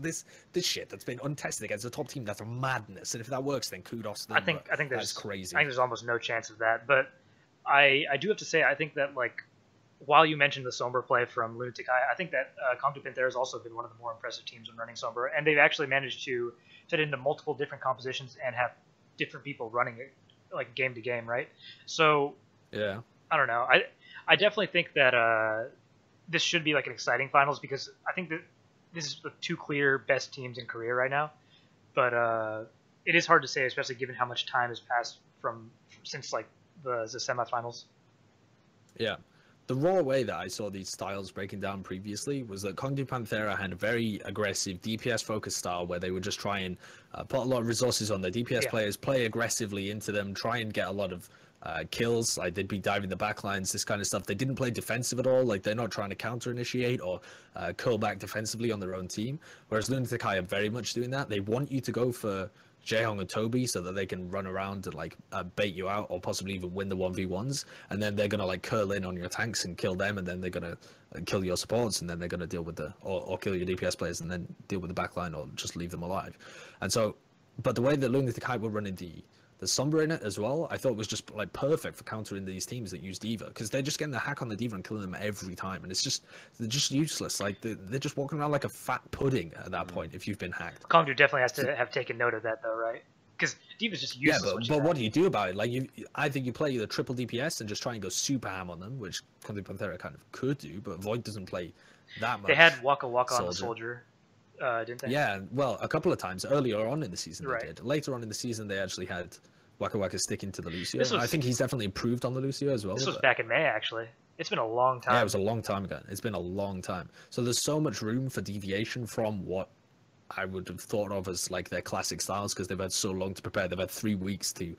shit that's been untested against a top team, that's a madness. And if that works, then kudos to them. I think that's crazy. I think there's almost no chance of that. But I do have to say, I think that like, while you mentioned the Sombra play from Lunatic High, I think that Kongdu Panthera has also been one of the more impressive teams when running Sombra, and they've actually managed to fit into multiple different compositions and have different people running it like game to game, right? So yeah, I don't know. I definitely think that this should be like an exciting finals, because I think that this is the two clear best teams in Korea right now. But it is hard to say, especially given how much time has passed since like the semifinals. Yeah. The raw way that I saw these styles breaking down previously was that Kongdu Panthera had a very aggressive DPS-focused style where they would just try and put a lot of resources on their DPS players, play aggressively into them, try and get a lot of kills. Like, they'd be diving the backlines, this kind of stuff. They didn't play defensive at all. Like, they're not trying to counter-initiate or curl back defensively on their own team. Whereas Lunatic High are very much doing that. They want you to go for Jaehong and Toby so that they can run around and like bait you out or possibly even win the 1v1s, and then they're gonna like curl in on your tanks and kill them, and then they're gonna kill your supports, and then they're gonna deal with or kill your DPS players and then deal with the backline or just leave them alive. And so, but the way that Lunatic High were running the Sombra in it as well, I thought was just like perfect for countering these teams that use D.Va, because they're just getting the hack on the D.Va and killing them every time, and they're just useless. Like they're just walking around like a fat pudding at that point if you've been hacked. Kongdu definitely has to have taken note of that though, right? Because D.Va's just useless. Yeah, but what do you do about it? Like, I think you play the triple DPS and just try and go super ham on them, which Kongdu Panthera kind of could do, but Void doesn't play that much. They had Waka Waka on the Soldier. Didn't they? Yeah, well, a couple of times earlier on in the season they did. Later on in the season, they actually had Waka Waka sticking to the Lucio. I think he's definitely improved on the Lucio as well. This was back in May, actually. It's been a long time. Yeah, it was a long time ago. It's been a long time. So there's so much room for deviation from what I would have thought of as like their classic styles, because they've had so long to prepare. They've had 3 weeks to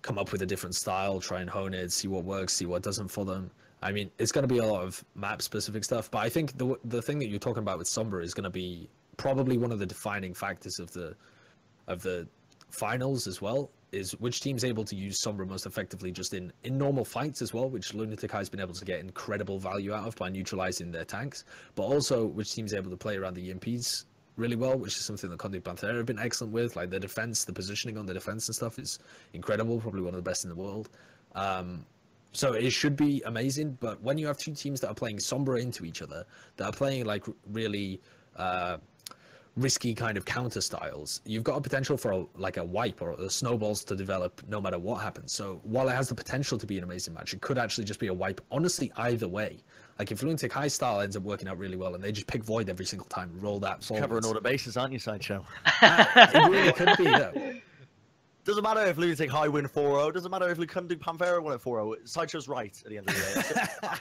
come up with a different style, try and hone it, see what works, see what doesn't for them. I mean, it's going to be a lot of map-specific stuff, but I think the thing that you're talking about with Sombra is going to be probably one of the defining factors of the finals as well, is which team's able to use Sombra most effectively just in normal fights as well, which Lunatic has been able to get incredible value out of by neutralizing their tanks, but also which team's able to play around the EMPs really well, which is something that Conduit Panthera have been excellent with. Like, the defense, the positioning on the defense and stuff is incredible, probably one of the best in the world. So it should be amazing, but when you have two teams that are playing Sombra into each other, that are playing like really risky kind of counter styles, you've got a potential for a wipe or the snowballs to develop no matter what happens. So while it has the potential to be an amazing match, it could actually just be a wipe, honestly, either way. Like, if Lunatic High style ends up working out really well and they just pick Void every single time, roll that forward. Covering all the bases, aren't you, Sideshow? It really could be, though. Doesn't matter if Lunatic High win 4-0. Doesn't matter if Conduit Panthera win at 4-0. Sideshow's right at the end of the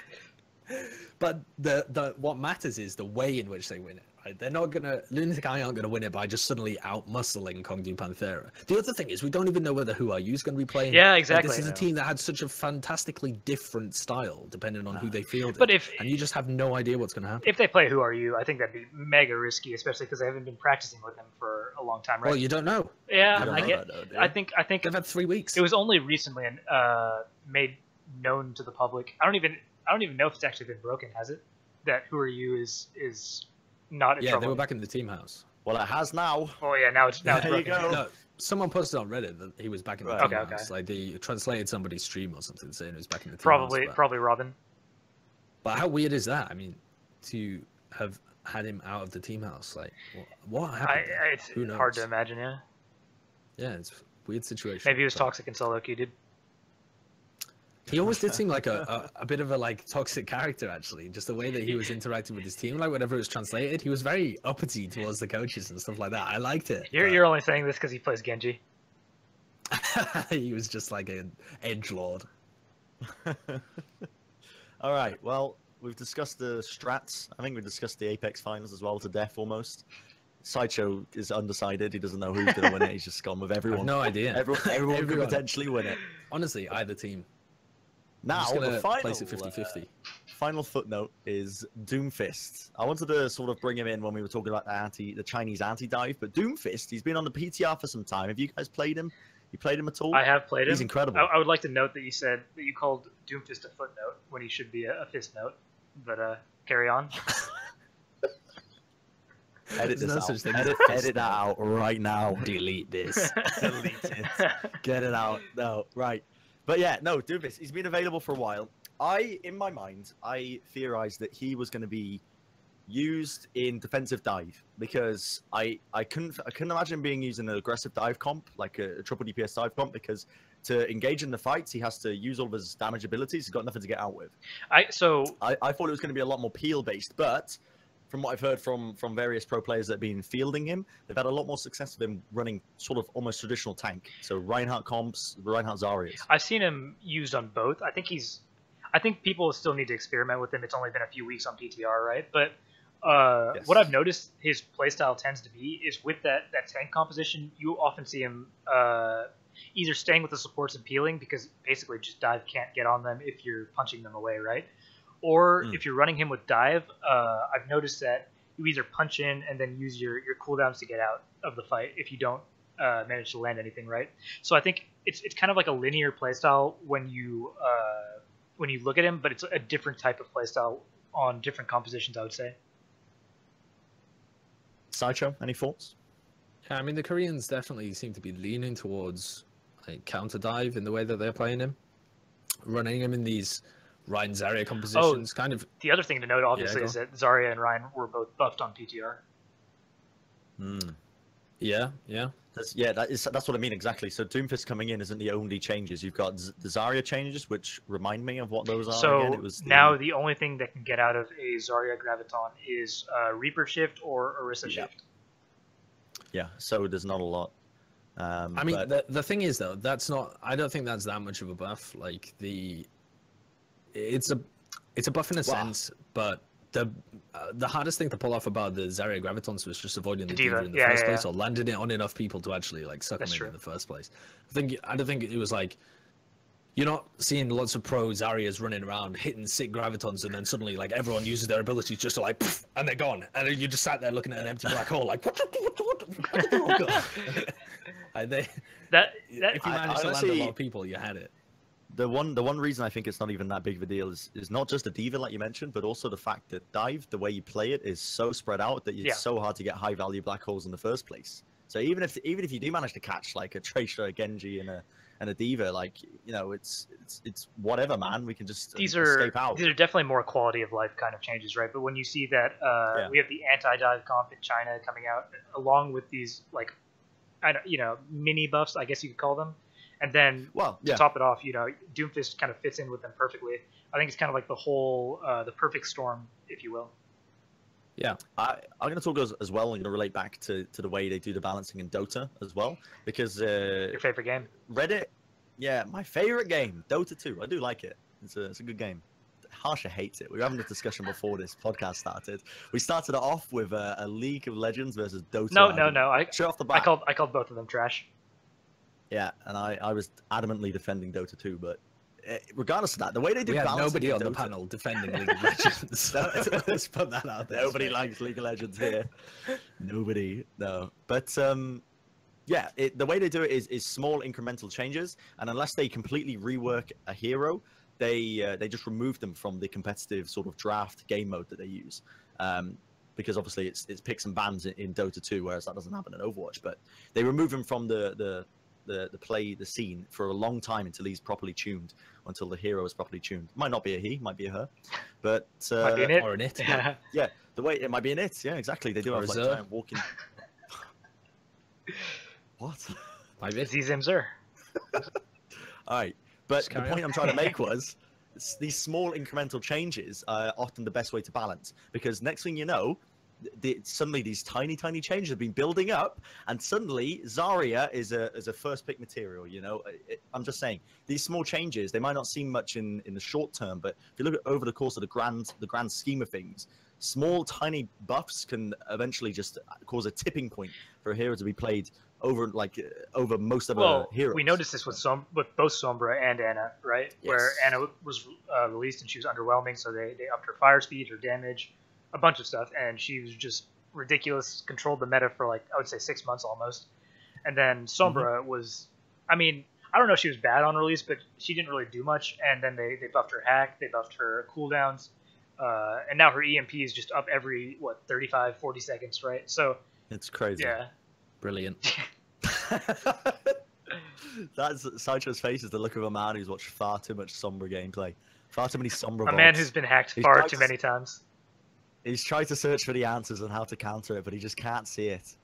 day. But the what matters is the way in which they win it. Right? They're not gonna Lunatic Eye aren't gonna win it by just suddenly out muscling Conduit Panthera. The other thing is we don't even know whether Who Are You is going to be playing. Yeah, exactly. Like, this is a team that had such a fantastically different style depending on who they fielded. But and you just have no idea what's going to happen. If they play Who Are You, I think that'd be mega risky, especially because they haven't been practicing with them for a long time, right? Well, you don't know. Yeah, I get. I think they've had 3 weeks. It was only recently made known to the public. I don't even know if it's actually been broken, has it? That Who Are You is not in trouble. Yeah, they were back in the team house. Well, it has now. Oh yeah, now it's there you broken. go. No, someone posted on Reddit that he was back in the team house. Like, they translated somebody's stream or something saying he was back in the team house. Probably Robin. But how weird is that? I mean, to have had him out of the team house, like, what happened? It's Who knows? hard to imagine, yeah. Yeah, it's a weird situation. Maybe he was toxic in solo queue, dude. He always did seem like a bit of a like toxic character, actually. Just the way that he was interacting with his team, like whenever it was translated, he was very uppity towards the coaches and stuff like that. I liked it. You're only saying this because he plays Genji. He was just like an edgelord. All right. Well, we've discussed the strats. I think we discussed the Apex finals as well to death almost. Sideshow is undecided. He doesn't know who's going to win it. He's just gone with everyone. I have no idea. Everyone could potentially win it. Honestly, either team. Now, the final, place it 50-50. Final footnote is Doomfist. I wanted to sort of bring him in when we were talking about the Chinese anti-dive, but Doomfist, he's been on the PTR for some time. Have you guys played him? You played him at all? I have played him. He's incredible. I would like to note that you said that you called Doomfist a footnote when he should be a fist note, but carry on. Edit this out. Edit that out right now. Delete this. Delete it. Get it out. No, right. But yeah, no, Doomfist, he's been available for a while. In my mind, I theorized that he was going to be used in defensive dive because I couldn't imagine being used in an aggressive dive comp, like a triple DPS dive comp, because to engage in the fights, he has to use all of his damage abilities. He's got nothing to get out with. I thought it was going to be a lot more peel based, but from what I've heard from various pro players that have been fielding him, they've had a lot more success with him running sort of almost traditional tank. So Reinhardt comps, Reinhardt Zarya's. I've seen him used on both. I think people still need to experiment with him. It's only been a few weeks on PTR, right? But yes. What I've noticed his playstyle tends to be is with that tank composition, you often see him either staying with the supports and peeling because basically just dive can't get on them if you're punching them away, right? Or if you're running him with dive, I've noticed that you either punch in and then use your cooldowns to get out of the fight if you don't manage to land anything, right? So I think it's kind of like a linear playstyle when you look at him, but it's a different type of playstyle on different compositions, I would say. Sideshow, any thoughts? Yeah, I mean, the Koreans definitely seem to be leaning towards like counter dive in the way that they're playing him, running him in these Ryan Zarya compositions. Kind of. The other thing to note, obviously, is that Zarya and Ryan were both buffed on PTR. Yeah. That's what I mean exactly. So Doomfist coming in isn't the only changes. You've got the Zarya changes, which remind me of what those are. So again. It was now the only thing that can get out of a Zarya Graviton is Reaper Shift or Orisa Shift. Yeah, so there's not a lot. I mean, the thing is though, I don't think that's that much of a buff. Like it's a buff in a sense, but the hardest thing to pull off about the Zarya Gravitons was just avoiding the D.Va in the first place, or landing it on enough people to actually like suck them in the first place. I don't think it was like You're not seeing lots of pro Zaryas running around hitting sick gravitons, and then suddenly like everyone uses their abilities just to like, poof, and they're gone, and then you just sat there looking at an empty black hole like, what? And if you manage to land a lot of people, you had it. The one reason I think it's not even that big of a deal is not just the D.Va like you mentioned, but also the fact that Dive, the way you play it, is so spread out that it's so hard to get high value black holes in the first place. So even if you do manage to catch like a Tracer, a Genji, and a D.Va, like, you know, it's whatever, man. We can just escape out. These are definitely more quality of life kind of changes, right? But when you see that we have the anti-dive comp in China coming out, along with these like, mini buffs, I guess you could call them. And then to top it off, Doomfist kind of fits in with them perfectly. I think it's kind of like the whole, the perfect storm, if you will. Yeah, I'm going to talk as well. I'm going to relate back to the way they do the balancing in Dota as well, because your favorite game, Reddit. Yeah, my favorite game, Dota 2. I do like it. It's a good game. Harsha hates it. We were having a discussion before this podcast started. We started it off with a League of Legends versus Dota. No. Straight off the bat. I called both of them trash. Yeah, and I was adamantly defending Dota 2, but regardless of that, the way they do balancing, nobody on Dota, the panel defending League of Legends. So let's put that out there. Nobody likes League of Legends here. Nobody, no. But yeah, the way they do it is small incremental changes, and unless they completely rework a hero, they just remove them from the competitive sort of draft game mode that they use. Because obviously it's picks and bans in Dota 2, whereas that doesn't happen in Overwatch. But they remove him from the scene for a long time until he's properly tuned, until the hero is properly tuned. Might not be a he, might be a her, but might be an it. Or an it. Yeah, the way it might be an it. Yeah, exactly. They do have like giant walking. What? Might be Zimzer. All right, but the point I'm trying to make was these small incremental changes are often the best way to balance, because next thing you know, suddenly these tiny changes have been building up, and suddenly Zarya is a first pick material. I'm just saying, these small changes, they might not seem much in the short term, but if you look at over the course of the grand scheme of things, small tiny buffs can eventually just cause a tipping point for a hero to be played over most of the heroes. We noticed this with both Sombra and Ana, right? Yes. Where Ana was released and she was underwhelming, so they upped her fire speed, her damage, a bunch of stuff, and she was just ridiculous, controlled the meta for like, I would say 6 months almost. And then Sombra was, I mean, I don't know if she was bad on release, but she didn't really do much, and then they buffed her hack, they buffed her cooldowns, and now her EMP is just up every, 35, 40 seconds, right? So it's crazy. Yeah. Brilliant. That's Sideshow's face is the look of a man who's watched far too much Sombra gameplay. Far too many Sombra A man who's been hacked far too many times. He's tried to search for the answers on how to counter it, but he just can't see it.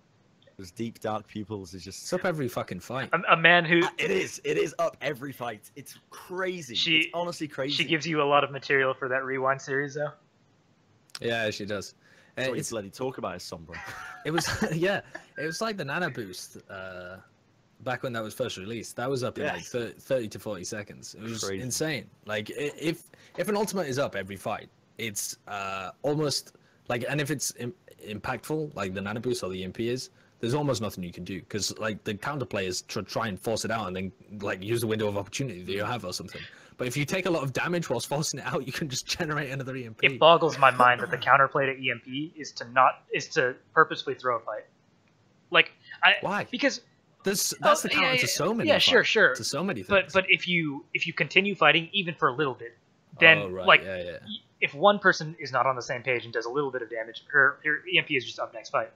Those deep, dark pupils is just... It's up every fucking fight. A man who... It is up every fight. It's crazy. It's honestly crazy. She gives you a lot of material for that Rewind series, though. Yeah, she does. That's what you bloody talk about is Sombra. It was, yeah, it was like the Nano Boost back when that was first released. That was up in like 30 to 40 seconds. It was insane. Like, if an ultimate is up every fight, it's almost like, and if it's impactful, like the Nano Boost or the EMP is, there's almost nothing you can do, because like the counter players try and force it out and then like use the window of opportunity that you have or something. But if you take a lot of damage whilst forcing it out, you can just generate another EMP. It boggles my mind that the counterplay to EMP is to purposefully throw a fight. Like, why? Because that's the counter to so many. Yeah, sure. To so many things. But if you continue fighting even for a little bit, then if one person is not on the same page and does a little bit of damage, her EMP is just up next fight.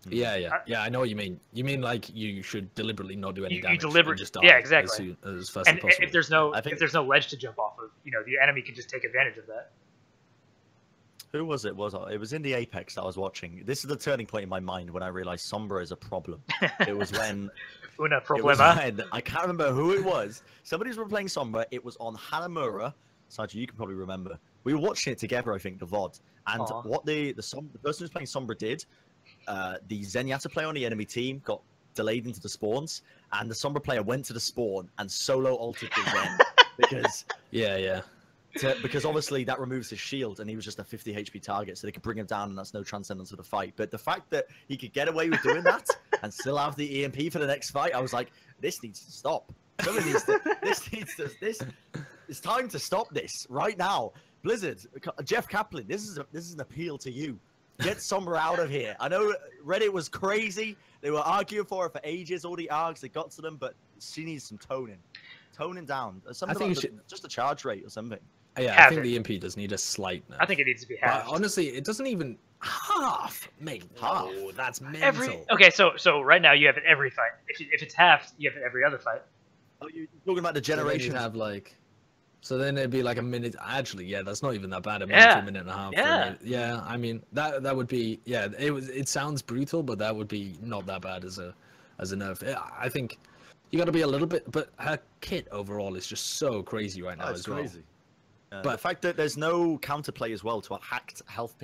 Yeah. I know what you mean. You mean like you should deliberately not do any damage. You deliberately just die exactly. as fast as possible. If there's no ledge to jump off of, the enemy can just take advantage of that. Who was it? It was in the Apex that I was watching. This is the turning point in my mind when I realized Sombra is a problem. It was when Una problema. I can't remember who it was. Somebody was playing Sombra. It was on Hanamura. Saji, you can probably remember. We were watching it together, I think, the VOD. And what the person who's playing Sombra did, the Zenyatta player on the enemy team got delayed into the spawns, and the Sombra player went to the spawn and solo ulted the Zen because because obviously that removes his shield, and he was just a 50 HP target, so they could bring him down, and that's no transcendence of the fight. But the fact that he could get away with doing that and still have the EMP for the next fight, I was like, this needs to stop. Somebody needs to, this. It's time to stop this right now. Blizzard, Jeff Kaplan, this is an appeal to you. Get Sombra out of here. I know Reddit was crazy. They were arguing for her for ages. All the args, they got to them, but she needs some toning down. Something I think about just a charge rate or something. Yeah, I think the MP does need a slight nerf. I think it needs to be half. Honestly, it doesn't even half, mate. Half. Oh, that's mental. Okay, so right now you have it every fight. If it's half, you have it every other fight. Oh, you're talking about the generation. So have like, so then it'd be like a minute. Actually, yeah, that's not even that bad. A minute, 2 minute and a half. Yeah. I mean, that would be. Yeah, it sounds brutal, but that would be not that bad as a nerf. I think you got to be a little bit. But her kit overall is just so crazy right now as well. Crazy. But the fact that there's no counterplay as well to a hacked health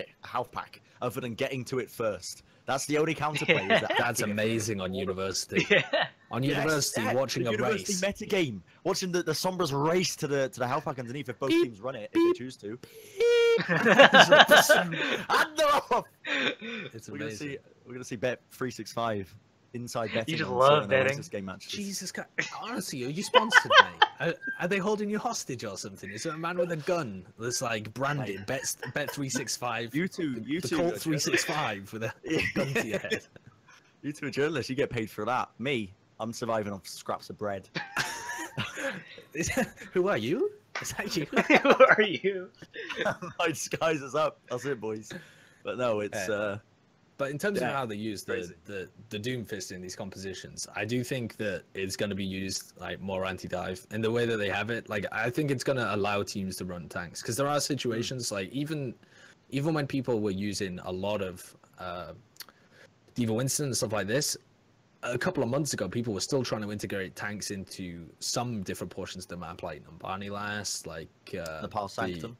pack other than getting to it first. That's the only counterplay. That's amazing on University. Yeah. On University, watching a University race. meta game, watching the Sombras race to the health pack underneath if both teams run it, if they choose to. It's amazing. We're gonna see Bet365 inside betting. You just love betting. This game matches. Jesus Christ! Honestly, are you sponsored, mate? Are they holding you hostage or something? Is there a man with a gun that's like branded Bet365? You two, the Colt 365 with a gun to your head. You two are journalists. You get paid for that. Me, I'm surviving off scraps of bread. Who are you? Is that you? Who are you? My disguise is up. That's it, boys. But no, it's. But in terms of how they use the Doomfist in these compositions, I do think that it's going to be used like more anti-dive in the way that they have it. Like I think it's going to allow teams to run tanks because there are situations like even when people were using a lot of Diva Winston and stuff like this, a couple of months ago, people were still trying to integrate tanks into some different portions of the map, like Numbani Last, like Nepal Sanctum.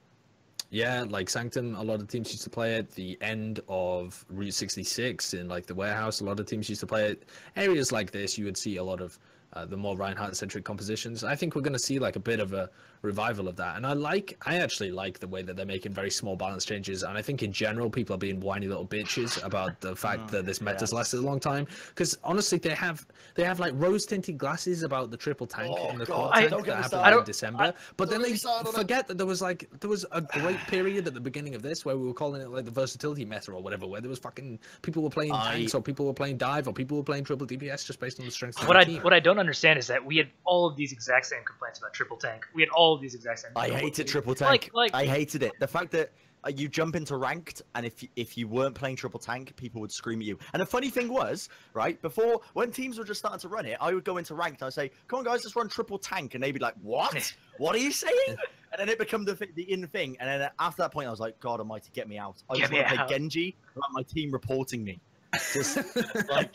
Yeah, like Sanctum, a lot of teams used to play it. The end of Route 66 in like the warehouse, a lot of teams used to play it. Areas like this, you would see a lot of the more Reinhardt-centric compositions. I think we're going to see like a bit of a revival of that. And I actually like the way that they're making very small balance changes. And I think in general, people are being whiny little bitches about the fact that this meta's lasted a long time. Because honestly, they have like rose-tinted glasses about the triple tank in the core tank that happened in December. But then they forget that there was a great period at the beginning of this where we were calling it like the versatility meta or whatever, where there was fucking people were playing tanks or people were playing dive or people were playing triple DPS just based on the strength of the team. What I don't understand is that we had all of these exact same complaints about triple tank. We had all of these exact same. I hated triple tank. I hated it. The fact that you jump into ranked, and if you weren't playing triple tank, people would scream at you. And the funny thing was, right before when teams were just starting to run it, I would go into ranked. I'd say, "Come on, guys, let's run triple tank," and they'd be like, "What? What are you saying?" And then it became the in thing. And then after that point, I was like, "God Almighty, get me out! I just want to play Genji without my team reporting me." Just like,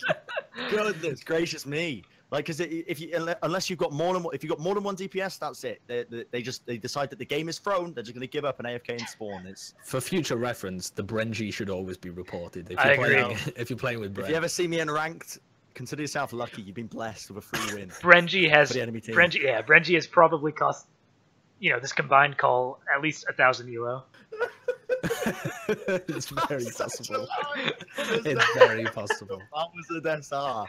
goodness gracious me. Like, because unless you've got more than one DPS, that's it. They decide that the game is thrown. They're just going to give up an AFK and spawn. It's for future reference. The Bren should always be reported. If you're playing with Bren. If you ever see me in ranked, consider yourself lucky. You've been blessed with a free win. Brenji has probably cost this combined call at least 1,000 ELO. It's very possible. It's very possible. That was an SR.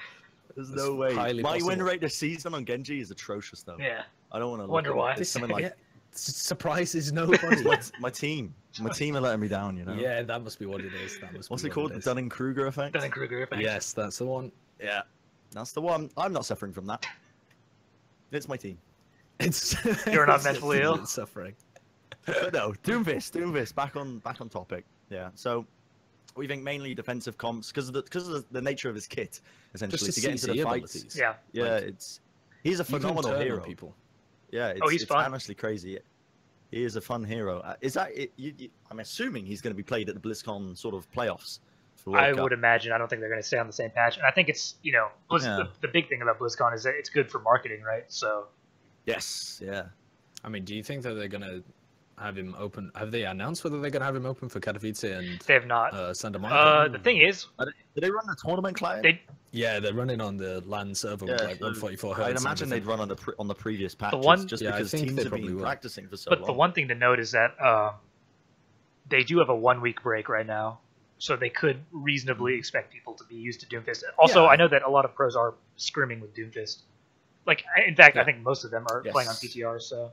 There's no way. My win rate this season on Genji is atrocious, though. Yeah. I don't want to wonder why. Something like surprises nobody. my team are letting me down. Yeah, that must be what it is. What's it called? The Dunning-Kruger effect. Dunning-Kruger effect. Yes, that's the one. Yeah, that's the one. I'm not suffering from that. It's my team. You're not mentally ill. It's suffering. But no, Doomfist. Back on topic. Yeah. So we think mainly defensive comps because of the nature of his kit, essentially, to get into the fights. Yeah. Yeah, he's a phenomenal hero. People. Yeah, it's fun. honestly crazy. He is a fun hero. Is that it? I'm assuming he's going to be played at the BlizzCon sort of playoffs. I would imagine. I don't think they're going to stay on the same patch, and I think it's the big thing about BlizzCon is that it's good for marketing, right? So. Yes. Yeah. I mean, do you think that they're going to have him open? Have they announced whether they're going to have him open for Katowice and they have not. Santa Monica? The thing is, do they run the tournament client? Yeah, they're running on the LAN server with like 144 hertz. I'd imagine they'd run on the previous patches because teams have been practicing for so long. But the one thing to note is that they do have a 1 week break right now, so they could reasonably expect people to be used to Doomfist. Also, I know that a lot of pros are scrimming with Doomfist. Like, in fact, Yeah. I think most of them are Yes. playing on PTR. So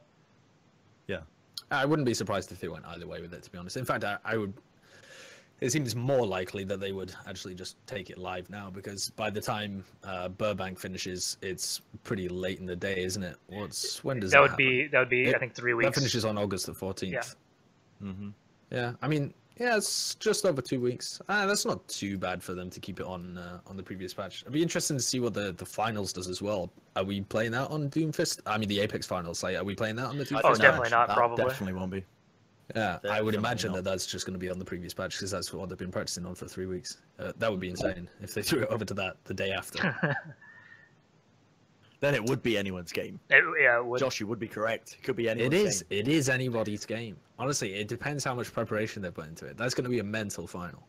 I wouldn't be surprised if they went either way with it, to be honest. In fact, I would. It seems more likely that they would actually just take it live now, because by the time Burbank finishes, it's pretty late in the day, isn't it? When does that happen? That would be I think 3 weeks. That finishes on August the 14th. Yeah. Mm-hmm. Yeah, I mean, yeah, it's just over 2 weeks. That's not too bad for them to keep it on the previous patch. It'd be interesting to see what the finals does as well. Are we playing that on Doomfist? I mean, the Apex finals. Like, are we playing that on the Doomfist? Oh, definitely not. That Probably. definitely won't be. Yeah, I would Definitely imagine not. that's just going to be on the previous patch, because that's what they've been practicing on for 3 weeks. That would be insane if they threw it over to that the day after. Then it would be anyone's game. Yeah, it would. Josh, you would be correct. It could be anyone's game. It is anybody's game. Honestly, it depends how much preparation they put into it. That's going to be a mental final.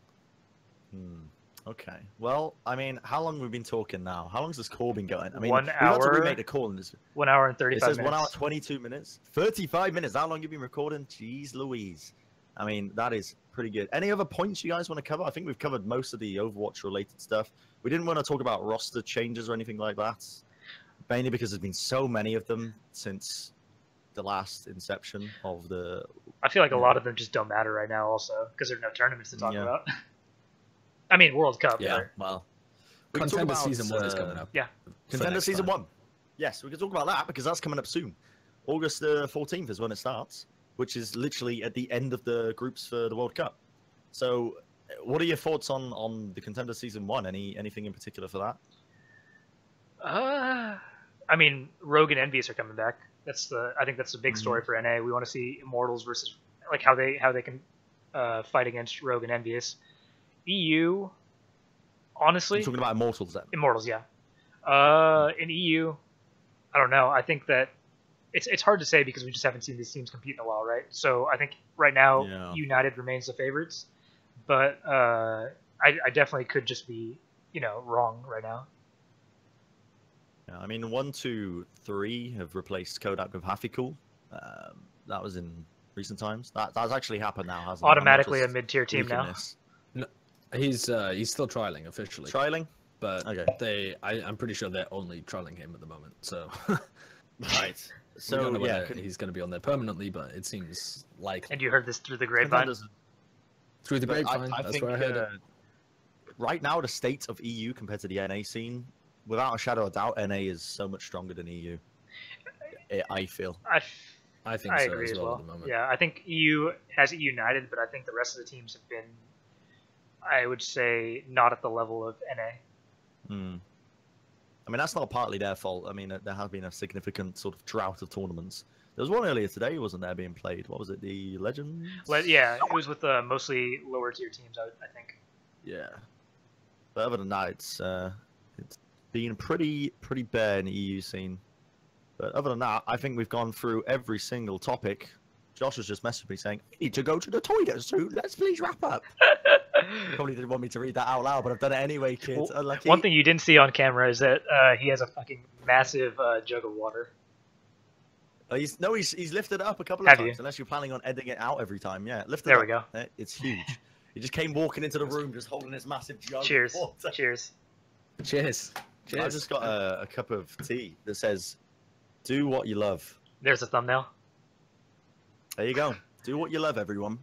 Okay. Well, I mean, how long have we been talking now? How long has this call been going? I mean, 1 we've had to hour. remake the call. And 1 hour and it 35 says minutes. 1 hour 22 minutes. 35 minutes. How long have you been recording? Jeez Louise. I mean, that is pretty good. Any other points you guys want to cover? I think we've covered most of the Overwatch related stuff. We didn't want to talk about roster changes or anything like that, mainly because there's been so many of them since the last inception of the... I feel like a lot of them just don't matter right now, also, because there are no tournaments to talk Yeah. about. I mean, World Cup. Yeah, or- well... we can talk Contender about, Season 1 is coming up. Yeah. for Contender next Season time. 1. Yes, we can talk about that because that's coming up soon. August the 14th is when it starts, which is literally at the end of the groups for the World Cup. So, what are your thoughts on the Contender Season 1? Anything in particular for that? I mean, Rogue and Envious are coming back. I think that's the big story for NA. We want to see Immortals versus like how they can fight against Rogue and Envious. EU, honestly, You're talking about Immortals then? Immortals, yeah. In EU, I don't know. I think that it's hard to say because we just haven't seen these teams compete in a while, right? So I think right now Yeah. United remains the favorites, but I definitely could just be wrong right now. Yeah, I mean, 1, 2, 3 have replaced Kodak with Hafikul. That was in recent times. That's actually happened now, hasn't it? Automatically a mid-tier team now. No, he's still trialing officially. Trialing? But Okay. I'm pretty sure they're only trialing him at the moment. So Right. we So, don't know yeah. whether he's going to be on there permanently, but it seems likely. And you heard this through the grapevine. Contenders- Through the but grapevine, I that's think, where I heard it. right now, the state of EU compared to the NA scene, without a shadow of doubt, NA is so much stronger than EU. I feel. I think I so agree as as well well. at the moment. Yeah, I think EU has it united, but I think the rest of the teams have been, I would say, not at the level of NA. I mean, that's not partly their fault. I mean, there has been a significant sort of drought of tournaments. There was one earlier today, wasn't there, being played? What was it, the Legends? Yeah, it was with mostly lower tier teams, I think. Yeah. But other than that, it's been pretty bare in the EU scene. But other than that, I think we've gone through every single topic. Josh has just messaged me saying, "We need to go to the toilet soon. Let's please wrap up." Probably didn't want me to read that out loud, but I've done it anyway, kids. Well, Unlucky. one thing you didn't see on camera is that he has a fucking massive jug of water. He's lifted it up a couple of Have times, you? unless you're planning on editing it out every time. Yeah, lift it There up. we go. It's huge. He just came walking into the room, just holding this massive jug. Cheers. Of water. Cheers. Cheers. I just got a cup of tea that says, "Do what you love." There's a thumbnail. There you go. Do what you love, everyone.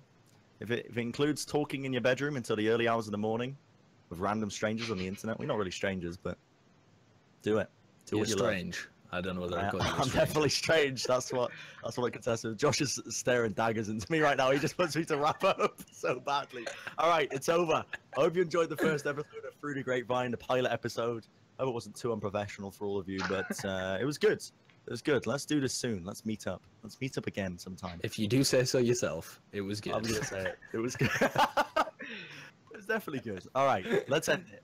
If it includes talking in your bedroom until the early hours of the morning with random strangers on the internet, we're not really strangers, but do it. Do You're what you love. strange. I don't know whether I'd call you I'm strange. definitely strange. That's what I can test. Josh is staring daggers into me right now. He just wants me to wrap up so badly. All right, it's over. I hope you enjoyed the first episode of Through the Grapevine, the pilot episode. I hope it wasn't too unprofessional for all of you, but it was good. It was good. Let's do this soon. Let's meet up. Let's meet up again sometime. If you do say so yourself, it was good. I'm gonna say it. It was good. It was definitely good. All right, let's end it.